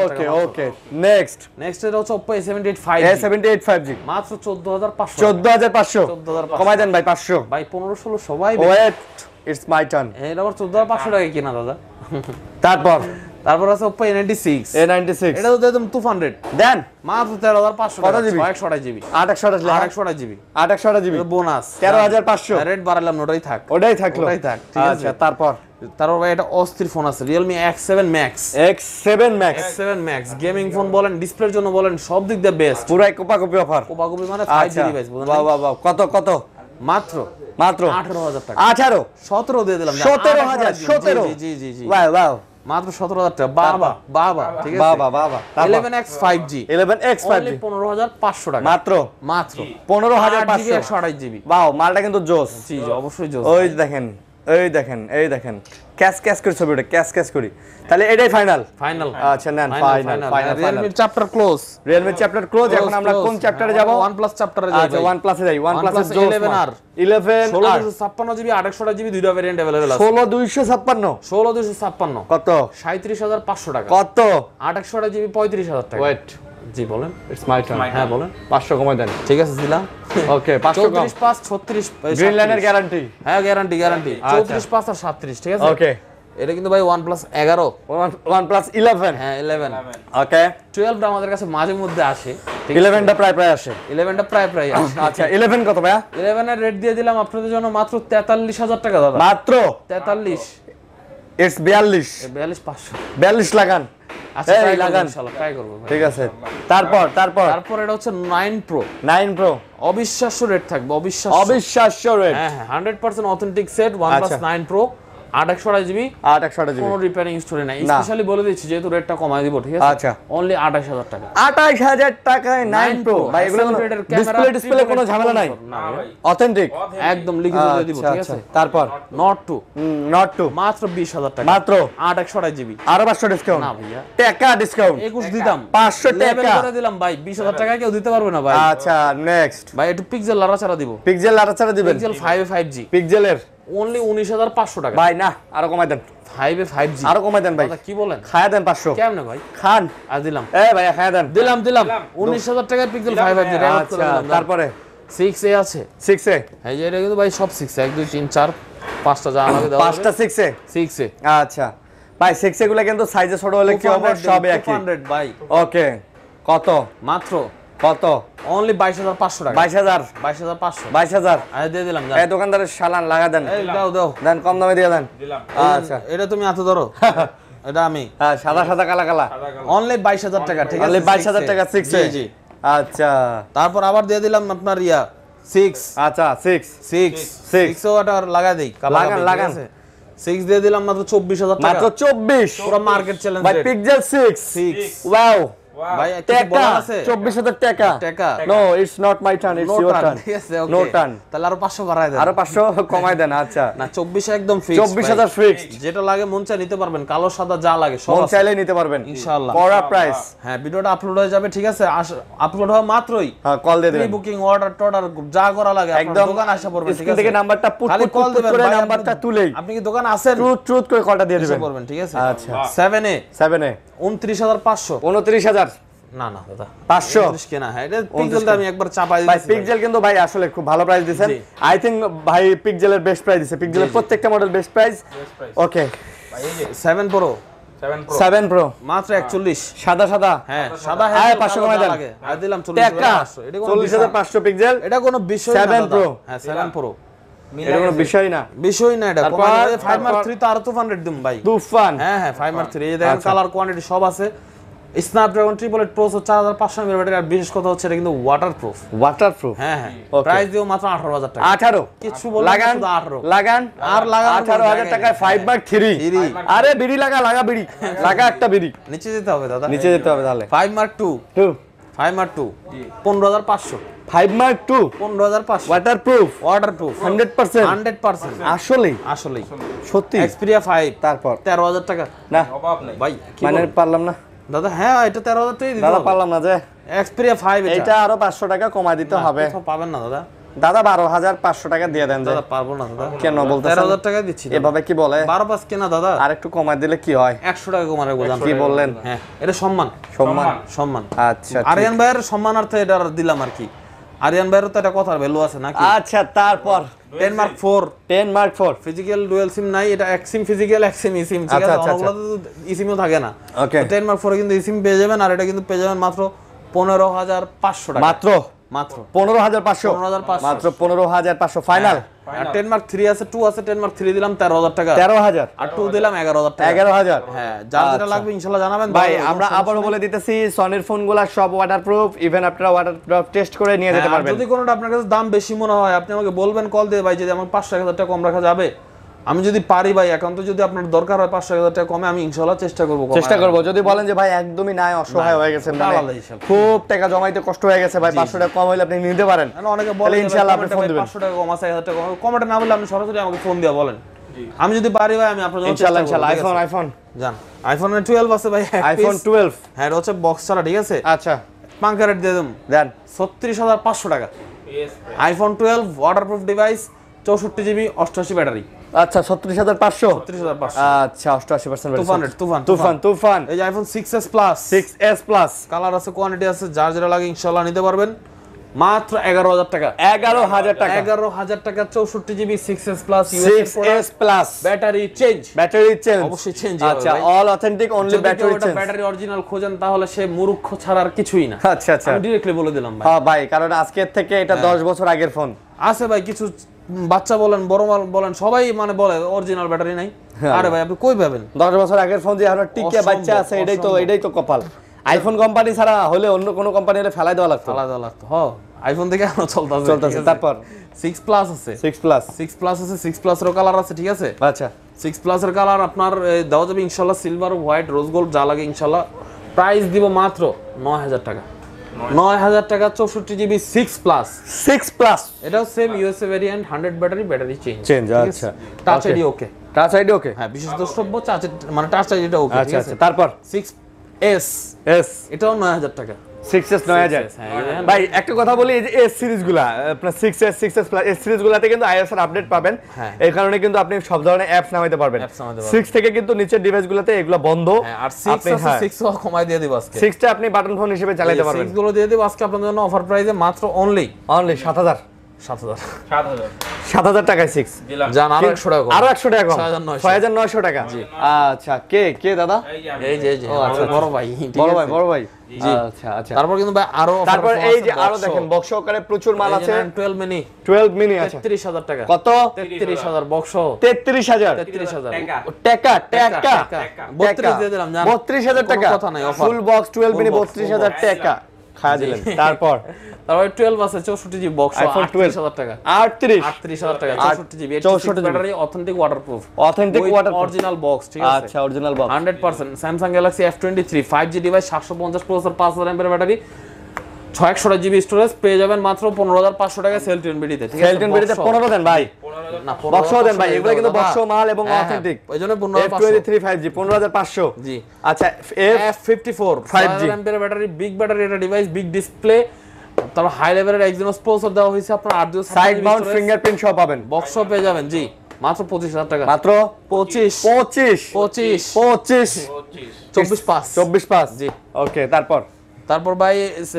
ওকে ওকে নেক্সট নেক্সট এটা হচ্ছে Oppo A78 5G A78 5G মাত্র 14,500 14,500 14,500 কমাই দেন ভাই 500 ভাই 15-16 সবাই ওয়েট ইটস মাই টার্ন এটা আবার 14,500 টাকা কিনা দাদা। তারপর তারপর আছে Oppo A96 A96 এটা তো একদম তুফান রেট দেন মাত্র 13,500 কত টাকা GB? 128GB 828 828GB GB bonus 13,500 rate বাড়ালাম না, ওটাই থাক ওটাই থাকলো ওটাই থাক, ঠিক আছে। আচ্ছা তারপর তারপর ভাই এটা অস্থির ফোন আছে Realme X7 Max X7 Max X7 Max gaming phone বলেন, ডিসপ্লের জন্য বলেন, সব দিক দিয়ে বেস্ট। পুরাই কোপাকপি অফার। কোপাকুপি মানে 5G আচ্ছা ডিভাইস বুঝলেন। বাহ বাহ বাহ কত কত? মাত্র 18,000 টাকা 18 17 দিয়ে দিলাম 17,000 17 জি ওয়াও ওয়াও মাত্র 17,000 টাকা বাবা ঠিক আছে বাবা 11X 5G 11X 5G 15,500 টাকা মাত্র মাত্র 15,500 128GB ওয়াও মালটা কিন্তু জোস। জি অবশ্যই জোস। ওই যে দেখেন এই দেখেন ক্যাশ করে ছবি ওটা ক্যাশ করি তাহলে এটাই ফাইনাল ফাইনাল আচ্ছা নেন final Realme chapter close Realme chapter close এখন আমরা কোন চ্যাপ্টারে যাব OnePlus চ্যাপ্টারে যাই আচ্ছা OnePlus এ যাই OnePlus এর 11R 11 1656 জিবি 828 জিবি দুইটা ভেরিয়েন্ট अवेलेबल আছে 16256 16256 কত 37500 টাকা কত 828 জিবি 35000 টাকা ওয়েট জি বলেন ইটস মাই টার্ন হ্যাঁ বলেন 500 কমাই দেন ঠিক আছে দিলাম ওকে 500 কম 34 5 36 গ্রিন লাইনের গ্যারান্টি হ্যাঁ গ্যারান্টি 34 5 আর 37 ঠিক আছে ওকে এটা কিন্তু ভাই OnePlus 11 OnePlus 11 হ্যাঁ 11 ওকে 12 টা আমাদের কাছে মাঝে মধ্যে আসে 11 টা প্রায় আসে 11 টা প্রায় আসে আচ্ছা 11 কত ভাইয়া 11 এর রেট দিয়ে দিলাম আপনাদের জন্য মাত্র 43000 টাকা দাদা মাত্র 43 ইটস 42 42500 42 লাগান আচ্ছা এই ট্রাই লাগান ইনশাআল্লাহ ট্রাই করব ভাই। ঠিক আছে তারপর তারপর এটা হচ্ছে 9 Pro 9 Pro অবিশ্বাস্য রেট থাকবে অবিশ্বাস্য রেট হ্যাঁ 100% অথেন্টিক সেট OnePlus আচ্ছা। 9 Pro 828 জিবি 828 জিবি কোনো রিপেয়ারিং স্টোরি নাই স্পেশালি বলে দিচ্ছি যেহেতু রেটটা কমাই দিব ঠিক আছে আচ্ছা। অনলি 28000 টাকা 28000 টাকায় 9 Pro ভাই এগুলো ডিসপ্লে কোনো ঝামেলা নাই না ভাই অথেন্টিক একদম লিখিত দিয়ে দিব ঠিক আছে তারপর নট 2 নট 2 মাত্র 20000 টাকা মাত্র 828 জিবি আরো 500 ডিসকাউন্ট না ভাইয়া টাকা ডিসকাউন্ট 21 দিতাম 500 লেভেল টাকা করে দিলাম ভাই 20000 টাকা কেউ দিতে পারবে না ভাই আচ্ছা নেক্সট ভাই একটু পিক্সেল লাড়াচাড়া দিব পিক্সেল লাড়াচাড়া দিবেন পিক্সেল 5 এ 5G পিক্সেলের অনলি 19500 টাকা ভাই না আরো কমাই দেন 5 এ 5G আরো কমাই দেন ভাই দাদা কি বলেন খায়া দেন 500 কেমনে ভাই খান আর দিলাম এই ভাই খায়া দেন দিলাম 19000 টাকার পিক্সেল 5G রেট করে আচ্ছা দিলাম তারপরে 6 এ আছে 6 এ এই যে এটা কিন্তু ভাই সব 6 1 2 3 4 5টা যা আমাকে দাও পাঁচটা 6 এ 6 এ আচ্ছা ভাই 6 এ গুলো কিন্তু সাইজে ছোট হলে কি হবে সব একই 200 ভাই ওকে কত মাত্র কত অনলি 22500 টাকা 22000 22500 22000 আরে দিয়ে দিলাম এই দোকানদারের শালান লাগা দেন এই দাও দাও দেন কম দামে দিয়ে দেন দিলাম আচ্ছা এটা তুমি হাতে ধরো এটা আমি হ্যাঁ সাদা সাদা কালা কালা অনলি 22000 টাকা ঠিক আছে অনলি 22000 টাকা 6 জি এ জি আচ্ছা তারপর আবার দিয়ে দিলাম আপনার 6 আচ্ছা 6 6 ও এটা লাগা দেই লাগান, লাগান। 6 দিয়ে দিলাম মাত্র 24000 টাকা মাত্র 24 পুরো মার্কেট চ্যালেঞ্জ ভাই পিক্সেল 6 ওয়াও ভাই কিছু টাকা বলার আছে 24000 টাকা টাকা no it's not my turn it's no your turn turn ঠিক আছে নো ওকে টার্ন তাহলে আরো 500 বাড়ায় দেন আরো 500 কমাই দেন আচ্ছা না 24 একদম ফিক্স 24000 ফিক্সড যেটা লাগে মন চাই নিতে পারবেন কালো সাদা যা লাগে সব মন আছে চাইলে নিতে পারবেন ইনশাআল্লাহ পড়া প্রাইস হ্যাঁ ভিডিওটা আপলোড হয়ে যাবে ঠিক আছে আপলোড হওয়া মাত্রই হ্যাঁ কল দিয়ে প্রি দেবেন বুকিং অর্ডার টর্ডার যা করা লাগে আপনার একদম দোকান আসা পড়বে ঠিক স্ক্রিন আছে থেকে নাম্বারটা পুট খালি পুট কল পুট দিবেন করে ভাই, নাম্বারটা আপনি- তুলেই আপনি কি দোকান আছেন ট্রুথ করে কলটা দিয়ে এসে দিবেন পড়বেন ঠিক আছে আচ্ছা 7 এ 7 এ 29500 29000 না না দাদা 500 29 কেনা হ্যাঁ এটা পিক্সেলটা আমি একবার চাপাই ভাই দিয়েছি পিক্সেল কিন্তু ভাই আসলে খুব ভালো প্রাইস দিয়েছেন জি। আই থিং ভাই পিক্সেলের বেস্ট প্রাইস দিয়েছে পিক্সেলের প্রত্যেকটা মডেল বেস্ট প্রাইস ওকে ভাই এই যে 7 প্রো 7 Pro 7 প্রো মাত্র 41 সাদা সাদা হ্যাঁ সাদা হ্যাঁ, হ্যাঁ 500 কমায় দেন। লাগে আর দিলাম টাকা 40500 এটা কোনো বিষয় 40500 পিক্সেল এটা কোনো বিষয় না 7 দাদা। Pro। হ্যাঁ 7 প্রো এটা কোনো বিষয় না বিষয় না এটা তারপর- 5 মার্ক 3 তো আরো 200 দিম ভাই তুফান হ্যাঁ হ্যাঁ 5 মার্ক 3 এই দেখেন আচ্ছা। কালার কোয়ান্টিটি সব আছে স্ন্যাপড্রাগন 888 প্রো 4500 mAh ব্যাটারি আর বিশেষ কথা হচ্ছে এটা কিন্তু ওয়াটারপ্রুফ ওয়াটারপ্রুফ হ্যাঁ হ্যাঁ Okay. প্রাইস দিও মাত্র 18000 টাকা 18 কিছু বললাম না, লাগান শুধু 18 লাগান আর লাগানোর 18000 টাকায় 5 মার্ক 3 Three। আরে বিড়ি লাগা বিড়ি লাগা একটা বিড়ি নিচে যেতে হবে দাদা নিচে যেতে হবে তাহলে 5 mark 2 2 5 mark 2 15500 5 mark 2 15500 waterproof waterproof 100% 100% আসলে আসলেই সত্যি এক্সপেরিয়া 5 তারপর 13000 টাকা না অভাব নাই ভাই কি মানে বলেন? পারলাম না দাদা হ্যাঁ এটা 13000 টাকাই দিতে দাদা হবে পারলাম না যে এক্সপেরিয়া 5 এইটা এটা আরো 500 টাকা কমায় দিতে হবে কোথাও পাবেন না দাদা দাদা 12500 টাকা দিয়ে দেন যে দাদা পারবো না দাদা কেন বলতেছেন 13000 টাকা দিচ্ছি দাদা। এভাবে কি বলে 12 কেনা দাদা আর একটু কমায় দিলে কি হয় 100 টাকা কমারে গোদাম কি বললেন হ্যাঁ এটা সম্মান সম্মান সম্মান আচ্ছা ঠিক। আরিয়ান ভাইয়ের সম্মানার্থে এটা দিলাম আর কি আরিয়ান ভাইয়েরও তো একটা কথার ভ্যালু আছে নাকি আচ্ছা তারপর 10 mark 4 10 mark 4 physical dual SIM নাই এটা এক সিম ফিজিক্যাল এক সিম ইসিম ঠিক আচ্ছা, আছে আচ্ছা, অনেকগুলো তো ইসিমও থাকে না ওকে 10 মার্ক 4 কিন্তু ইসিম পেয়ে যাবেন আর এটা কিন্তু পেয়ে যাবেন মাত্র 15500 টাকা মাত্র মাত্র 15500 15500 মাত্র 15500 ফাইনাল আর 10 মার্ক 3 আছে 2 আছে 10 মার্ক 3 দিলাম 13000 টাকা 13000 আর 2 দিলাম 11000 টাকা 11000 হ্যাঁ যার যেটা আচ্ছা। লাগবে ইনশাআল্লাহ জানাবেন ভাই দাদা, আমরা কোনো আবারও সমস্যা বলে দিতেছি সনির ফোনগুলো সব ওয়াটারপ্রুফ ইভেন আপনারা ওয়াটারপ্রুফ টেস্ট করে নিয়ে নেই। যেতে হ্যাঁ, আর পারবেন যদি কোনোটা আপনার কাছে দাম বেশি মনে হয় আপনি আমাকে বলবেন কল দিয়ে ভাই যদি আমার 500-1000 টাকা কম রাখা যাবে আমি যদি পারি ভাই একান্ত যদি আপনার দরকার হয় 500-1000 টাকা কমে আমি ইনশাআল্লাহ চেষ্টা করব চেষ্টা করব যদি বলেন যে ভাই একদমই নাই অসহায় হয়ে গেছেন মানে আলাদা হিসাব। খুব টাকা জমাইতে কষ্ট হয়ে গেছে ভাই 500 টাকা কম হইলে আপনি নিতে পারেন অনেকে তাহলে বলে ইনশাআল্লাহ আপনি ফোন দিবেন 500 টাকা কম আছে 1000 টাকা কম কমেন্টে না বললে আপনি সরাসরি আমাকে ফোন দিয়ে বলেন আমি যদি পারি ভাই আমি আপনার জন্য ইনশাআল্লাহ ইনশাআল্লাহ আইফোন জান আইফোনের 12 আছে ভাই আইফোন 12 হ্যাঁ এটা হচ্ছে বক্স ছাড়া ঠিক আছে আচ্ছা পাঙ্কা রেট দিয়ে দেন দেন 36500 টাকা iPhone 12 waterproof device 64 GB 88 battery আচ্ছা 36500 36500 আচ্ছা 88% তুফান এই যে iPhone 6s plus 6s plus colour আছে কোয়ান্টিটি আছে যার যেটা লাগে ইনশাআল্লাহ নিতে পারবেন মাত্র 11000 টাকা 11000 টাকা 11000 টাকা 64 GB 6s plus 6s plus battery change অবশ্যই চেঞ্জ আচ্ছা all authentic only battery change battery original খোঁজেন তাহলে সে মূর্খ ছাড়া আর কিছুই না আচ্ছা আচ্ছা আমি ডাইরেক্টলি বলে দিলাম ভাই হ্যাঁ ভাই কারণ আজকের থেকে এটা 10 বছর আগের ফোন আছে ভাই কিছু বাচ্চা বলেন বড় মাল বলেন সবাই মানে বলে অরিজিনাল ব্যাটারি নাই আরে ভাই আপনি কই পাবেন 10 বছর আগের ফোন যে এখনো টিকে বাচ্চা আছে এটাই তো কপাল আইফোন কোম্পানি ছাড়া হলে অন্য কোনো কোম্পানি হলে ফেলাই দেওয়া লাগতো হ্যাঁ আইফোন থেকে এখনো চলতেছে তারপর 6 প্লাস আছে 6 প্লাস 6 প্লাস আছে 6 প্লাস এর কালার আছে ঠিক আছে আচ্ছা 6 প্লাস এর কালার আপনার দেওয়া যাবে ইনশাআল্লাহ সিলভার হোয়াইট রোজ গোল্ড যা লাগে ইনশাআল্লাহ প্রাইস দিব মাত্র 9000 টাকা 9000 টাকা 64 জিবি 6 প্লাস 6 প্লাস এটাও same USA variant 100 battery change আচ্ছা touch ID okay touch ID okay হ্যাঁ বিশেষ দ্রষ্টব্য মানে টাচ আইডিটা ওকে আচ্ছা ঠিক আচ্ছা আছে তারপর 6s এস এটাও 9000 টাকা 6s 9000 হ্যাঁ ভাই একটা কথা বলি এই যে এস সিরিজগুলা আপনার 6s প্লাস এস সিরিজগুলাতে কিন্তু আইওএস এর আপডেট পাবেন হ্যাঁ। এই কারণে কিন্তু আপনি সব ধরনের অ্যাপস নামাইতে পারবেন 6 থেকে কিন্তু নিচের ডিভাইসগুলোতে এগুলো বন্ধ হ্যাঁ আর 6 আছে 6 ও কমাই দিয়ে দিব আজকে 6টা আপনি বাটন ফোন হিসেবে চালাতে পারবেন 6 গুলো দিয়ে দিব আজকে আপনাদের জন্য অফার প্রাইসে মাত্র অনলি 7000 7000 7000 টাকায় 6 দিলাম জান আরো 100 টাকা আরো 100 টাকা কম 6900 6900 টাকা আচ্ছা কে দাদা এই যে এই যে আমাদের বড় ভাই ঠিক আছে বড় ভাই জি আচ্ছা আচ্ছা তারপর কিন্তু ভাই আরো তারপর এই যে আরো দেখেন বক্স সহকারে প্রচুর মাল আছে 12 মিনি 12 মিনি আছে 33000 টাকা কত 33000 বক্স 33000 33000 টাকা 32 দিয়ে দিলাম জান 32000 টাকা কথা নাই অফার ফুল বক্স 12 মিনি 32000 টাকা খাওয়া দিলেন তারপর 12 আছে 64 জিবি বক্স iPhone 12 38000 টাকা 38000 টাকা 64 GB 64 battery authentic waterproof original box ঠিক আছে আচ্ছা original box 100% Samsung Galaxy S23 5G device 750 processor 5000 mAh battery 628 GB storage পেয়ে যাবেন মাত্র 15500 টাকা সেল টু এনবিডি তে ঠিক আছে সেল টু এনবিডি তে 15 দেন ভাই না বক্স দেন ভাই এগুলো কিন্তু বক্স মাল এবং অথেন্টিক এইজন্য 15500 S23 5G 15500 জি আচ্ছা F54 5G mAh battery big battery এটা ডিভাইস বিগ ডিসপ্লে তারপর হাই লেভেলের এক্সিনোস প্রসেসর দেওয়া হয়েছে আপনার 8 সাইড মাউন্ট ফিঙ্গারপ্রিন্ট সহ পাবেন বক্স পেয়ে যাবেন জি মাত্র 25000 টাকা মাত্র 25 24 পাস জি ওকে তারপর ভাই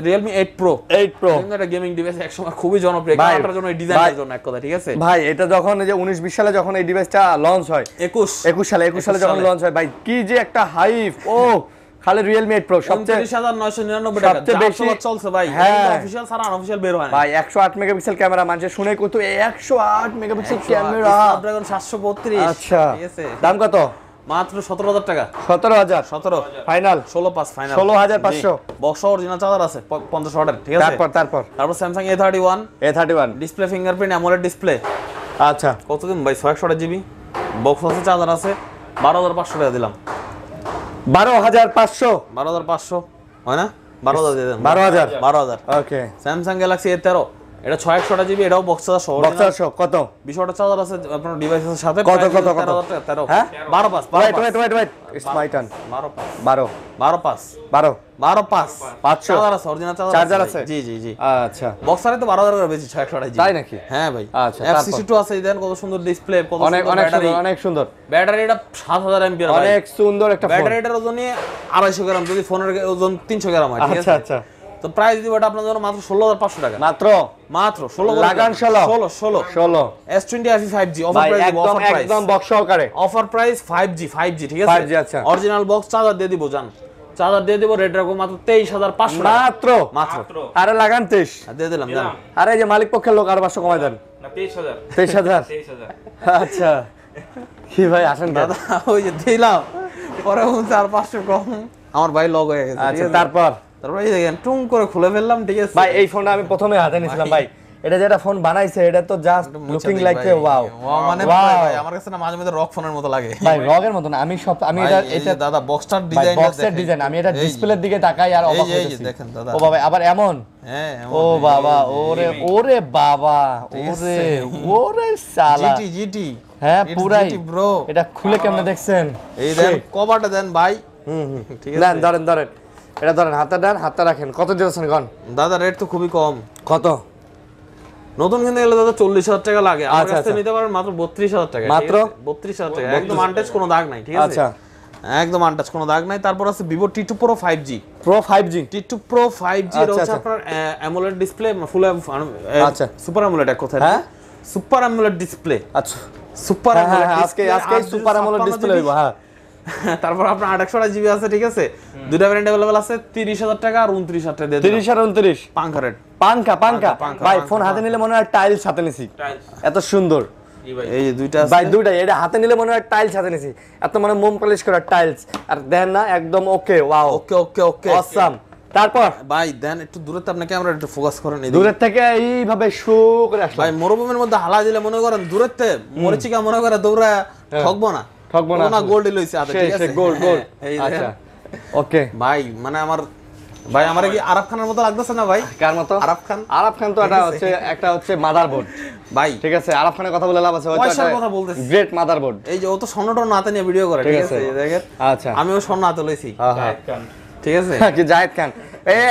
Realme 8 Pro 8 Pro এটা গেমিং ডিভাইস একসময় খুবই জনপ্রিয় কালারটার জন্য এই ডিজাইনের জন্য এক কথা ঠিক আছে ভাই এটা যখন এই যে 19 20 সালে যখন এই ডিভাইসটা লঞ্চ হয় 21 সালে যখন লঞ্চ হয় ভাই কি যে একটা হাইপ ও খালি Realme 8 Pro সবচেয়ে 29999 টাকা সবচেয়ে বেশি চলছে ভাই অফিশিয়াল ছাড়া আনঅফিশিয়াল বের হয় না ভাই 108 মেগাপিক্সেল ক্যামেরা মানে শুনে কত 108 মেগাপিক্সেল ক্যামেরা Snapdragon 732 আচ্ছা ঠিক আছে দাম কত মাত্র 17000 টাকা 17 final 16 pass final 16500 box original charger আছে 50 ওয়াটের ঠিক আছে তারপর Samsung A31 display fingerprint AMOLED display আচ্ছা কতদিন ভাই 628 জিবি বক্স আছে চার্জার আছে 12500 টাকা দিলাম 12500 হয় না 12000 দিয়ে দেন 12000 ওকে Samsung Galaxy A13 এটা 628 জিবি এটাও বক্স চার্জার সহ বক্স কত 20 ওয়াটের চার্জার আছে আপনার ডিভাইসের সাথে কত 13 হ্যাঁ 12 পাস ওয়েট ইটস মাই টার্ন 12 পাস 500 চার্জার আছে অরিজিনাল চার্জার আছে জি আচ্ছা বক্সারে তো 12000 করে বেশি 628 জিবি তাই নাকি হ্যাঁ ভাই আচ্ছা F62 আছে দেন কত সুন্দর ডিসপ্লে কত অনেক সুন্দর ব্যাটারিটা 7000 mAh অনেক সুন্দর একটা ফোন ব্যাটারিটার ওজন 250 গ্রাম যদি ফোনের ওজন 300 গ্রাম হয় ঠিক আছে আচ্ছা তো প্রাইস দিব এটা আপনার জন্য মাত্র 16500 টাকা মাত্র 16 লাগান 16 S20 FE 5G offer price একদম বক্স সহকারে অফার প্রাইস 5G ঠিক আছে 5G আচ্ছা অরিজিনাল বক্স চার্জার দিয়ে দিব জান চার্জার দিয়ে দিব রেড রাখো মাত্র 23500 মাত্র আরে লাগান 23 দিয়ে দিলাম জান আরে এই যে মালিক পক্ষের লোক আর 500 কমাই দেন না 23000 আচ্ছা কি ভাই আসেন দাদা ওই যে দিলাম পরে 4-500 কম আমার ভাই লগ হয়ে গেছে আচ্ছা তারপর এই দেখেন টুং করে খুলে ফেললাম ঠিক আছে ভাই এই ফোনটা আমি প্রথমে হাতে নিয়েছিলাম ভাই এটা যেটা ফোন বানাইছে এটা তো just looking like a wow মানে ভাই আমার কাছে না মাঝে মাঝে রক ফোনের মতো লাগে ভাই রগের মতো না আমি এটা দাদা বক্সটার ডিজাইন বক্সের ডিজাইন আমি এটা ডিসপ্লের দিকে তাকাই আর অবাক হইছি এই দেখেন দাদা ও বাবা আবার এমন হ্যাঁ ও বাবা ওরে বাবা ওরে সালা জিটি হ্যাঁ পুরাই ব্রো। এটা খুলে কেমনে দেখছেন? এই দেন কভারটা দেন ভাই। ঠিক আছে, দেন ধরেন ধরেন, এটা ধরেন, হাতটা দেন, হাতটা রাখেন। কত দিয়েছেন গন? দাদা রেট তো খুবই কম। কত? নতুন কিনতে গেলে দাদা 40,000 টাকা লাগে, আমার আচ্ছা, কাছে আচ্ছা। নিতে পারেন মাত্র 32,000 টাকা। মাত্র? 32,000 টাকা, একদম আনটাচ, কোনো দাগ নাই। ঠিক আছে, আচ্ছা, একদম আনটাচ, কোনো দাগ নাই। তারপর আছে Vivo T2 Pro 5G। Pro 5G, T2 Pro 5G এর আচ্ছা, হচ্ছে আচ্ছা। আপনার AMOLED ডিসপ্লে, ফুল আচ্ছা। সুপার AMOLED এক কথায়, হ্যাঁ? সুপার AMOLED ডিসপ্লে, আচ্ছা। সুপার হ্যাঁ, AMOLED হ্যাঁ, আজকে সুপার AMOLED ডিসপ্লে হইবো। হ্যাঁ, তারপর আপনার 828 জিবি আছে। ঠিক আছে, দুইটা ভ্যারিয়েন্ট अवेलेबल আছে, 30,000 টাকা আর 29,000 টাকা দিয়ে দিলাম। 30 আর 29 পাঙ্কা রেট। পাঙ্কা পাঙ্কা পাঙ্কা, ভাই, পাঙ্কা, ফোন হাতে নিলে মনে হয় টাইলস হাতে নিছি, টাইলস এত সুন্দর। জি ভাই। এই যে দুইটা আছে ভাই দুইটাই, এটা হাতে নিলে মনে হয় টাইলস হাতে নিছি, এত মানে মোম পলিশ করা টাইলস। আর দেন না একদম ওকে, ওয়াও, ওকে ওকে ওকে অসাম। তারপর ভাই দেন একটু দূরে থেকে, আপনার ক্যামেরা একটু ফোকাস করেন এদিকে। দূরের থেকে এইভাবে শু করে আসলো। ভাই মরুভূমির মধ্যে হালা দিলে মনে করেন দূরের থেকে মরিচিকা মনে করে দৌড়া ঠকবো না, ঠকবো না, না গোল্ড লইছে হাতে। ঠিক আছে, গোল্ড গোল্ড। এই দেখেন। আচ্ছা, ওকে। ভাই মানে আমার ভাই আমার কি আরাফ খানের মতো লাগতেছে না ভাই? কার মতো? আরাফ খান। আরাফ খান তো একটা হচ্ছে মাদারবোর্ড। ভাই ঠিক আছে, আরাফ খানের কথা বলে লাভ আছে? পয়সার কথা বলতেছি। Great motherboard. এই যে ও তো স্বর্ণটা হাতে নিয়ে ভিডিও করে। ঠিক আছে, এই দেখেন আচ্ছা, আমিও স্বর্ণ হাতে লইছি। হ্যাঁ হ্যাঁ, জায়েদ খান। ঠিক আছে, কি জায়েদ খান,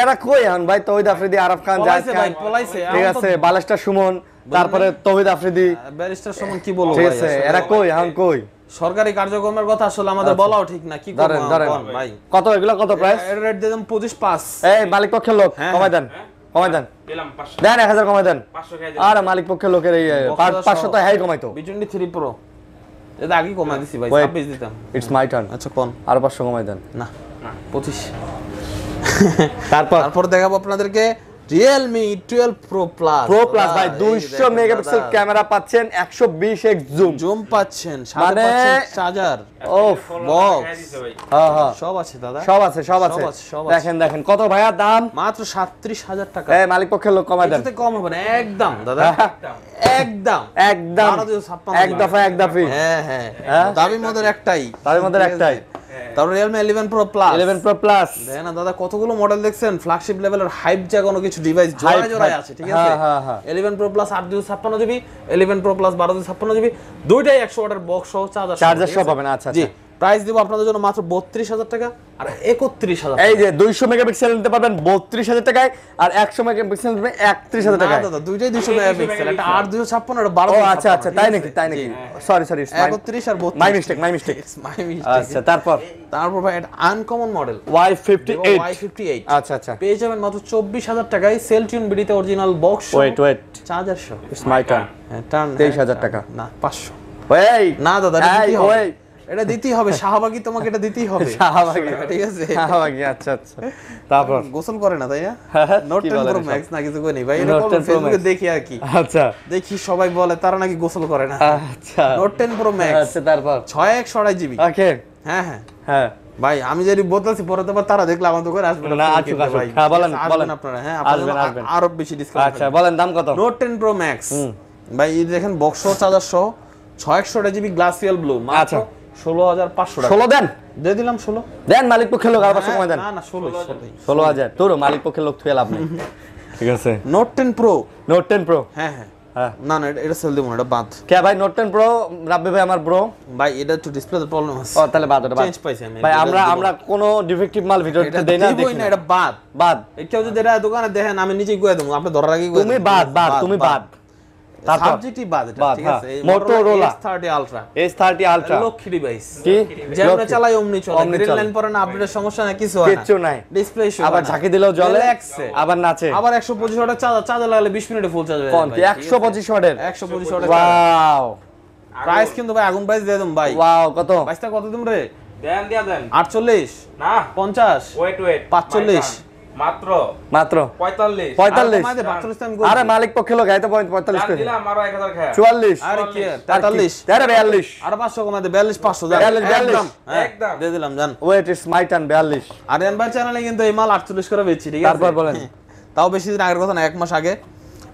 এরা কই এখন ভাই? তৌহিদ আফ্রিদি, আরাফ খান, জায়েদ পলাইছে খান, ভাই, পলাইছে। ঠিক আছে, বালেস্টার সুমন, তারপরে তৌহিদ আফ্রিদি, ব্যারিস্টার সমান কি বলবো ঠিক ভাই? আছে, আসলে এরা কই এখন কই? সরকারি কার্যক্রমের কথা আসলে আমাদের বলাও ঠিক না, কি করব ধরেন ধরেন, ভাই? কত এগুলো, কত প্রাইস? এর রেট দিলাম 25,500। এই মালিক পক্ষের লোক, হ্যাঁ, কমাই দেন, কমাই দেন, দিলাম 500 দেন 1000 কমাই দেন। 500 খাই দিন। আর মালিক পক্ষের লোকের এই 500 তো হ্যাঁ কমাইতো। B23 Pro এটা আগে কমাই দিছি ভাই, Wait. 26 দিতাম। ইটস মাই টার্ন, আচ্ছা কোন? আর 500 কমাই দেন। না 25। তারপর তারপর দেখাবো আপনাদেরকে Realme 12 Pro Plus। Pro plus ভাই 200 মেগাপিক্সেল ক্যামেরা পাচ্ছেন, 120x জুম, জুম পাচ্ছেন, সাথে মানে- পাচ্ছেন চার্জার, ওফ, box। খাই দিছে ভাই। হ্যাঁ হ্যাঁ, সব আছে দাদা, সব আছে সব আছে। সব আছে। দেখেন দেখেন কত ভাইয়া দাম? মাত্র 37,000 টাকা। এই মালিক পক্ষের লোক কমাই দেন। এটাতে কম হবে না, একদম দাদা, একদম একদম 12,56 এক দফা এক দাফি। হ্যাঁ হ্যাঁ, হ্যাঁ? দাবির মধ্যে একটাই, তাদের মধ্যে একটাই, তারপর Realme 11 Pro Plus। 11 pro plus. দেখেন না দাদা কতগুলো মডেল দেখছেন, ফ্ল্যাগশিপ লেভেলের হাইপ জাগানো কিছু ডিভাইস জোড়ায় জোড়ায় আছে। ঠিক আছে, হ্যাঁ, হ্যাঁ, হ্যাঁ। 11 Pro Plus 856 GB, 11 Pro Plus 1256 GB, দুইটাই 100 ওয়াটের বক্স সহ চার্জার সহ পাবেন। আচ্ছা জি, আচ্ছা, প্রাইস দিব আপনাদের জন্য মাত্র 32,000 টাকা আর 31,000 এই যে 200 মেগাপিক্সেল নিতে পারবেন 32,000 টাকায়, আর 100 মেগাপিক্সেল নিতে পারবেন 31,000 না টাকায়। দাদা, দুইটাই 200 মেগাপিক্সেল, এটা 856 আর 12। ও আচ্ছা আচ্ছা, তাই নাকি, তাই নাকি, সরি সরি, 31 আর 32। My mistake, my mistake. My mistake. আচ্ছা, তারপর তারপর ভাই এটা আনকমন মডেল Y58। Y58 আচ্ছা আচ্ছা, পেয়ে যাবেন মাত্র 24,000 টাকায়, সেলটিউন বিডিতে original box wait wait, charger সহ। It's my turn. হ্যাঁ, টার্ন 23,000 টাকা। না 500। ওই না দাদা, এটা এই, দিতেই হবে। ওই। এটা দিতেই হবে, শাহবাগী তোমাকে এটা দিতেই হবে। শাহবাগী। ঠিক আছে, শাহবাগী, আচ্ছা আচ্ছা। তারপর গোসল করে না তাই না? হ্যাঁ, নোট কি 10 বলেন প্রো এসব? ম্যাক্স না কিছু কই নেই ভাই, Note এটা 10 Pro ফেসবুকে Max। দেখি আর কি, আচ্ছা দেখি সবাই বলে তারা নাকি গোসল করে না। আচ্ছা, নোট 10 প্রো ম্যাক্স আচ্ছা তারপর 6128 জিবি। ওকে, হ্যাঁ হ্যাঁ হ্যাঁ ভাই, আমি যদি বলতেছি পরে তো আবার তারা দেখলে আমাদের করে আসবে না, আসুক, আসুক। হ্যাঁ, বলেন, বলেন। আপনারা, হ্যাঁ আসবেন, আপনারা আসবেন। আরো বেশি ডিসকাউন্ট। আচ্ছা বলেন দাম কত? নোট 10 প্রো ম্যাক্স ভাই, এই দেখেন বক্স সহ চার্জার সহ 6128 জিবি গ্লাসিয়াল ব্লু, মাত্র আচ্ছা। 16,500 টাকা 16 দেন, দিয়ে দিলাম। 16 দেন মালিক পক্ষের লোক আর 500 কমাই দেন। না না 16। 16,000 তোর মালিক পক্ষের লোক থুয়ে লাভ নেই। ঠিক আছে, নোট 10 প্রো, নোট 10 প্রো। হ্যাঁ হ্যাঁ, হ্যাঁ, না না এটা সেল দেবো না, এটা বাদ কে ভাই? নোট 10 প্রো রাব্বি ভাই আমার ব্রো। ভাই, এটা একটু ডিসপ্লেতে প্রবলেম আছে। ও তাহলে বাদ, ওটা বাদ। চেঞ্জ পাইছি আমি ভাই এটা আমরা দেবো আমরা কোনো ডিফেক্টিভ মাল ভিডিওতে এটা দেই না, দিবই দেখি না, না, এটা বাদ। বাদ। কেউ যদি এটা দোকানে দেখেন আমি নিজেই কয়ে দেবো, আপনি ধরার আগে তুমি বাদ, বাদ, তুমি বাদ। তারপর সাবজেক্টই বাদ, এটা বাদ, ঠিক হ্যাঁ। আছে। এই Motorola S30 Ultra S30 ultra Lakshmi device, কি যেমন চালাই অমনি চলে, অমনি গ্রিন চলে। লাইন পরে না, আপডেটের সমস্যা না, কিছু হয় না, কিচ্ছু নাই, ডিসপ্লে ইস্যু আবার ঝাঁকি দিলেও জ্বলে, রিল্যাক্সে, আবার নাচে। আবার 125 ওয়াটের চার্জার লাগালে 20 মিনিটে ফুল চার্জ হয়ে কোন যাবে কি 125 ওয়াটের? 125 ওয়াটের ওয়াও প্রাইস কিন্তু ভাই আগুন প্রাইস দিয়ে দেব ভাই। ওয়াও, কত? প্রাইসটা কত দিম রে? দেন দিয়া দেন 48 না 50 ওয়েট ওয়েট 45 মাত্র মাত্র 45 45। কমাই দে, 45 আমি আরে মালিক পক্ষের লোক আইতো 45 চার করে দিলাম আরো 1000 খায় 44। আরে কি আর 43 আরে 42। আর 500 কমাই দে, 42 500 জান 42, একদম, হ্যাঁ, একদম। দিয়ে দিলাম জান। Wait it's my turn 42। Aryan ভাই চ্যানেলে কিন্তু এই মাল 48 করে বেচছি, ঠিক আছে? তারপর বলেন। তাও বেশি দিন আগের কথা না, 1 মাস আগে।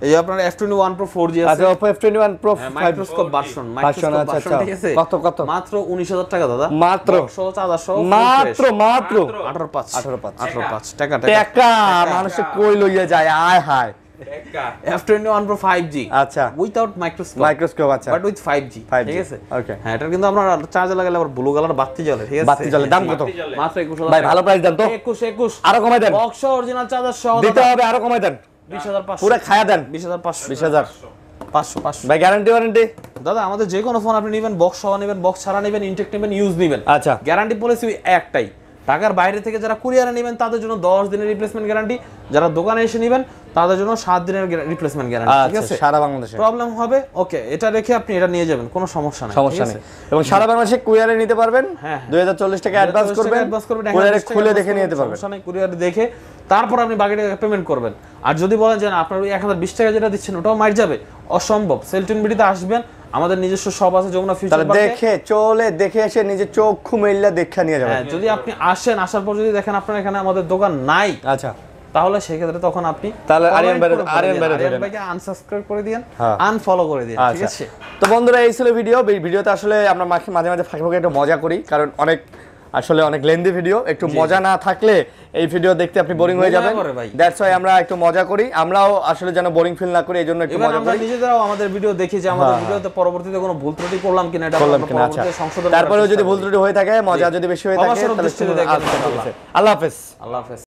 এই আপনার F21 Pro 4G আছে, আচ্ছা Oppo F21 Pro 5 microscope version, version, আচ্ছা আচ্ছা। ঠিক আছে? কত কত? মাত্র 19,000 টাকা দাদা, মাত্র সহ চার্জার সহ মাত্র মাত্র 18,500 18,500 18,500 টাকা টাকা মানুষে কই লইয়া যায়, আয় হায়। একা F21 Pro 5G আচ্ছা উইথাউট মাইক্রোস্কোপ মাইক্রোস্কোপ আচ্ছা বাট উইথ 5G 5G, ঠিক আছে okay. হ্যাঁ এটা কিন্তু আপনার চার্জে লাগালে আবার ব্লু কালার বাতি জ্বলে ঠিক আছে বাতি জ্বলে, দাম কত? মাত্র 21,000 ভাই ভালো প্রাইস দেন তো 21 আরো কমাই দেন বক্স অরিজিনাল চার্জার সহ দিতে হবে আরো কমাই দেন 20,500 পুরো খায়া দেন 20,500 20000 500 ভাই গ্যারান্টি ওয়ারেন্টি দাদা আমাদের যে কোনো ফোন আপনি নেবেন বক্স সহ নেবেন বক্স ছাড়া নেবেন ইনটেক নেবেন ইউজ নেবেন আচ্ছা গ্যারান্টি পলিসি একটাই ঢাকার বাইরে থেকে যারা কুরিয়ারে নেবেন তাদের জন্য 10 দিনের রিপ্লেসমেন্ট গ্যারান্টি যারা দোকানে এসে নেবেন তাদের জন্য 7 দিনের রিপ্লেসমেন্ট গ্যারান্টি ঠিক আচ্ছা আছে সারা বাংলাদেশে প্রবলেম হবে ওকে এটা রেখে আপনি এটা নিয়ে যাবেন কোনো সমস্যা নাই সমস্যা নেই এবং সারা বাংলাদেশে কুরিয়ারে নিতে পারবেন হ্যাঁ, 2040 টাকা অ্যাডভান্স করবেন কুরিয়ারে খুলে দেখে নিতে পারবেন সমস্যা নাই কুরিয়ারে দেখে তারপর আপনি বাকি টাকা পেমেন্ট করবেন আর যদি বলেন যে না আপনার ওই 1020 টাকা যেটা দিচ্ছেন ওটাও মাইর যাবে অসম্ভব সেলটুন বিডিতে আসবেন আমাদের নিজস্ব শপ আছে যমুনা ফিউচার তাহলে পার্কে দেখে চলে দেখে এসে নিজে চোখ মেললে দেখা নিয়ে যাবেন হ্যাঁ যদি আপনি আসেন আসার পর যদি দেখেন আপনার এখানে আমাদের দোকান নাই আচ্ছা তাহলে সেক্ষেত্রে তখন আপনি তাহলে আরিয়ান comment করে আরিয়ান দিন, ভাইরে ভাইকে আনসাবস্ক্রাইব করে দিন হ্যাঁ। আনফলো করে দিন ঠিক আচ্ছা আছে তো বন্ধুরা এই ছিল ভিডিও ভিডিওতে আসলে আমরা মাঝে মাঝে ফাঁকে ফাঁকে একটু মজা করি কারণ অনেক আসলে অনেক লেন্দি ভিডিও একটু মজা না থাকলে এই ভিডিও দেখতে আপনি বোরিং হয়ে যাবেন বোঝা করে ভাই। দ্যাটস ওয়াই আমরা একটু মজা করি আমরাও আসলে যেন বোরিং ফিল না করি এইজন্য একটু এবার মজা আমরা করি নিজেরাও আমাদের ভিডিও দেখি যে আমাদের হ্যাঁ। ভিডিওতে পরবর্তীতে কোনো ভুল ত্রুটি করলাম কিনা এটা করলাম আমরা কিনা আচ্ছা পরবর্তীতে সংশোধন তারপরেও করার যদি চেষ্টা ভুল করি। ত্রুটি হয়ে থাকে মজা যদি বেশি হয়ে থাকে ক্ষমাসুন্দর তাহলে দৃষ্টিতে দেখবেন, আচ্ছা, ঠিক আছে। আল্লাহ হাফেজ আল্লাহ হাফেজ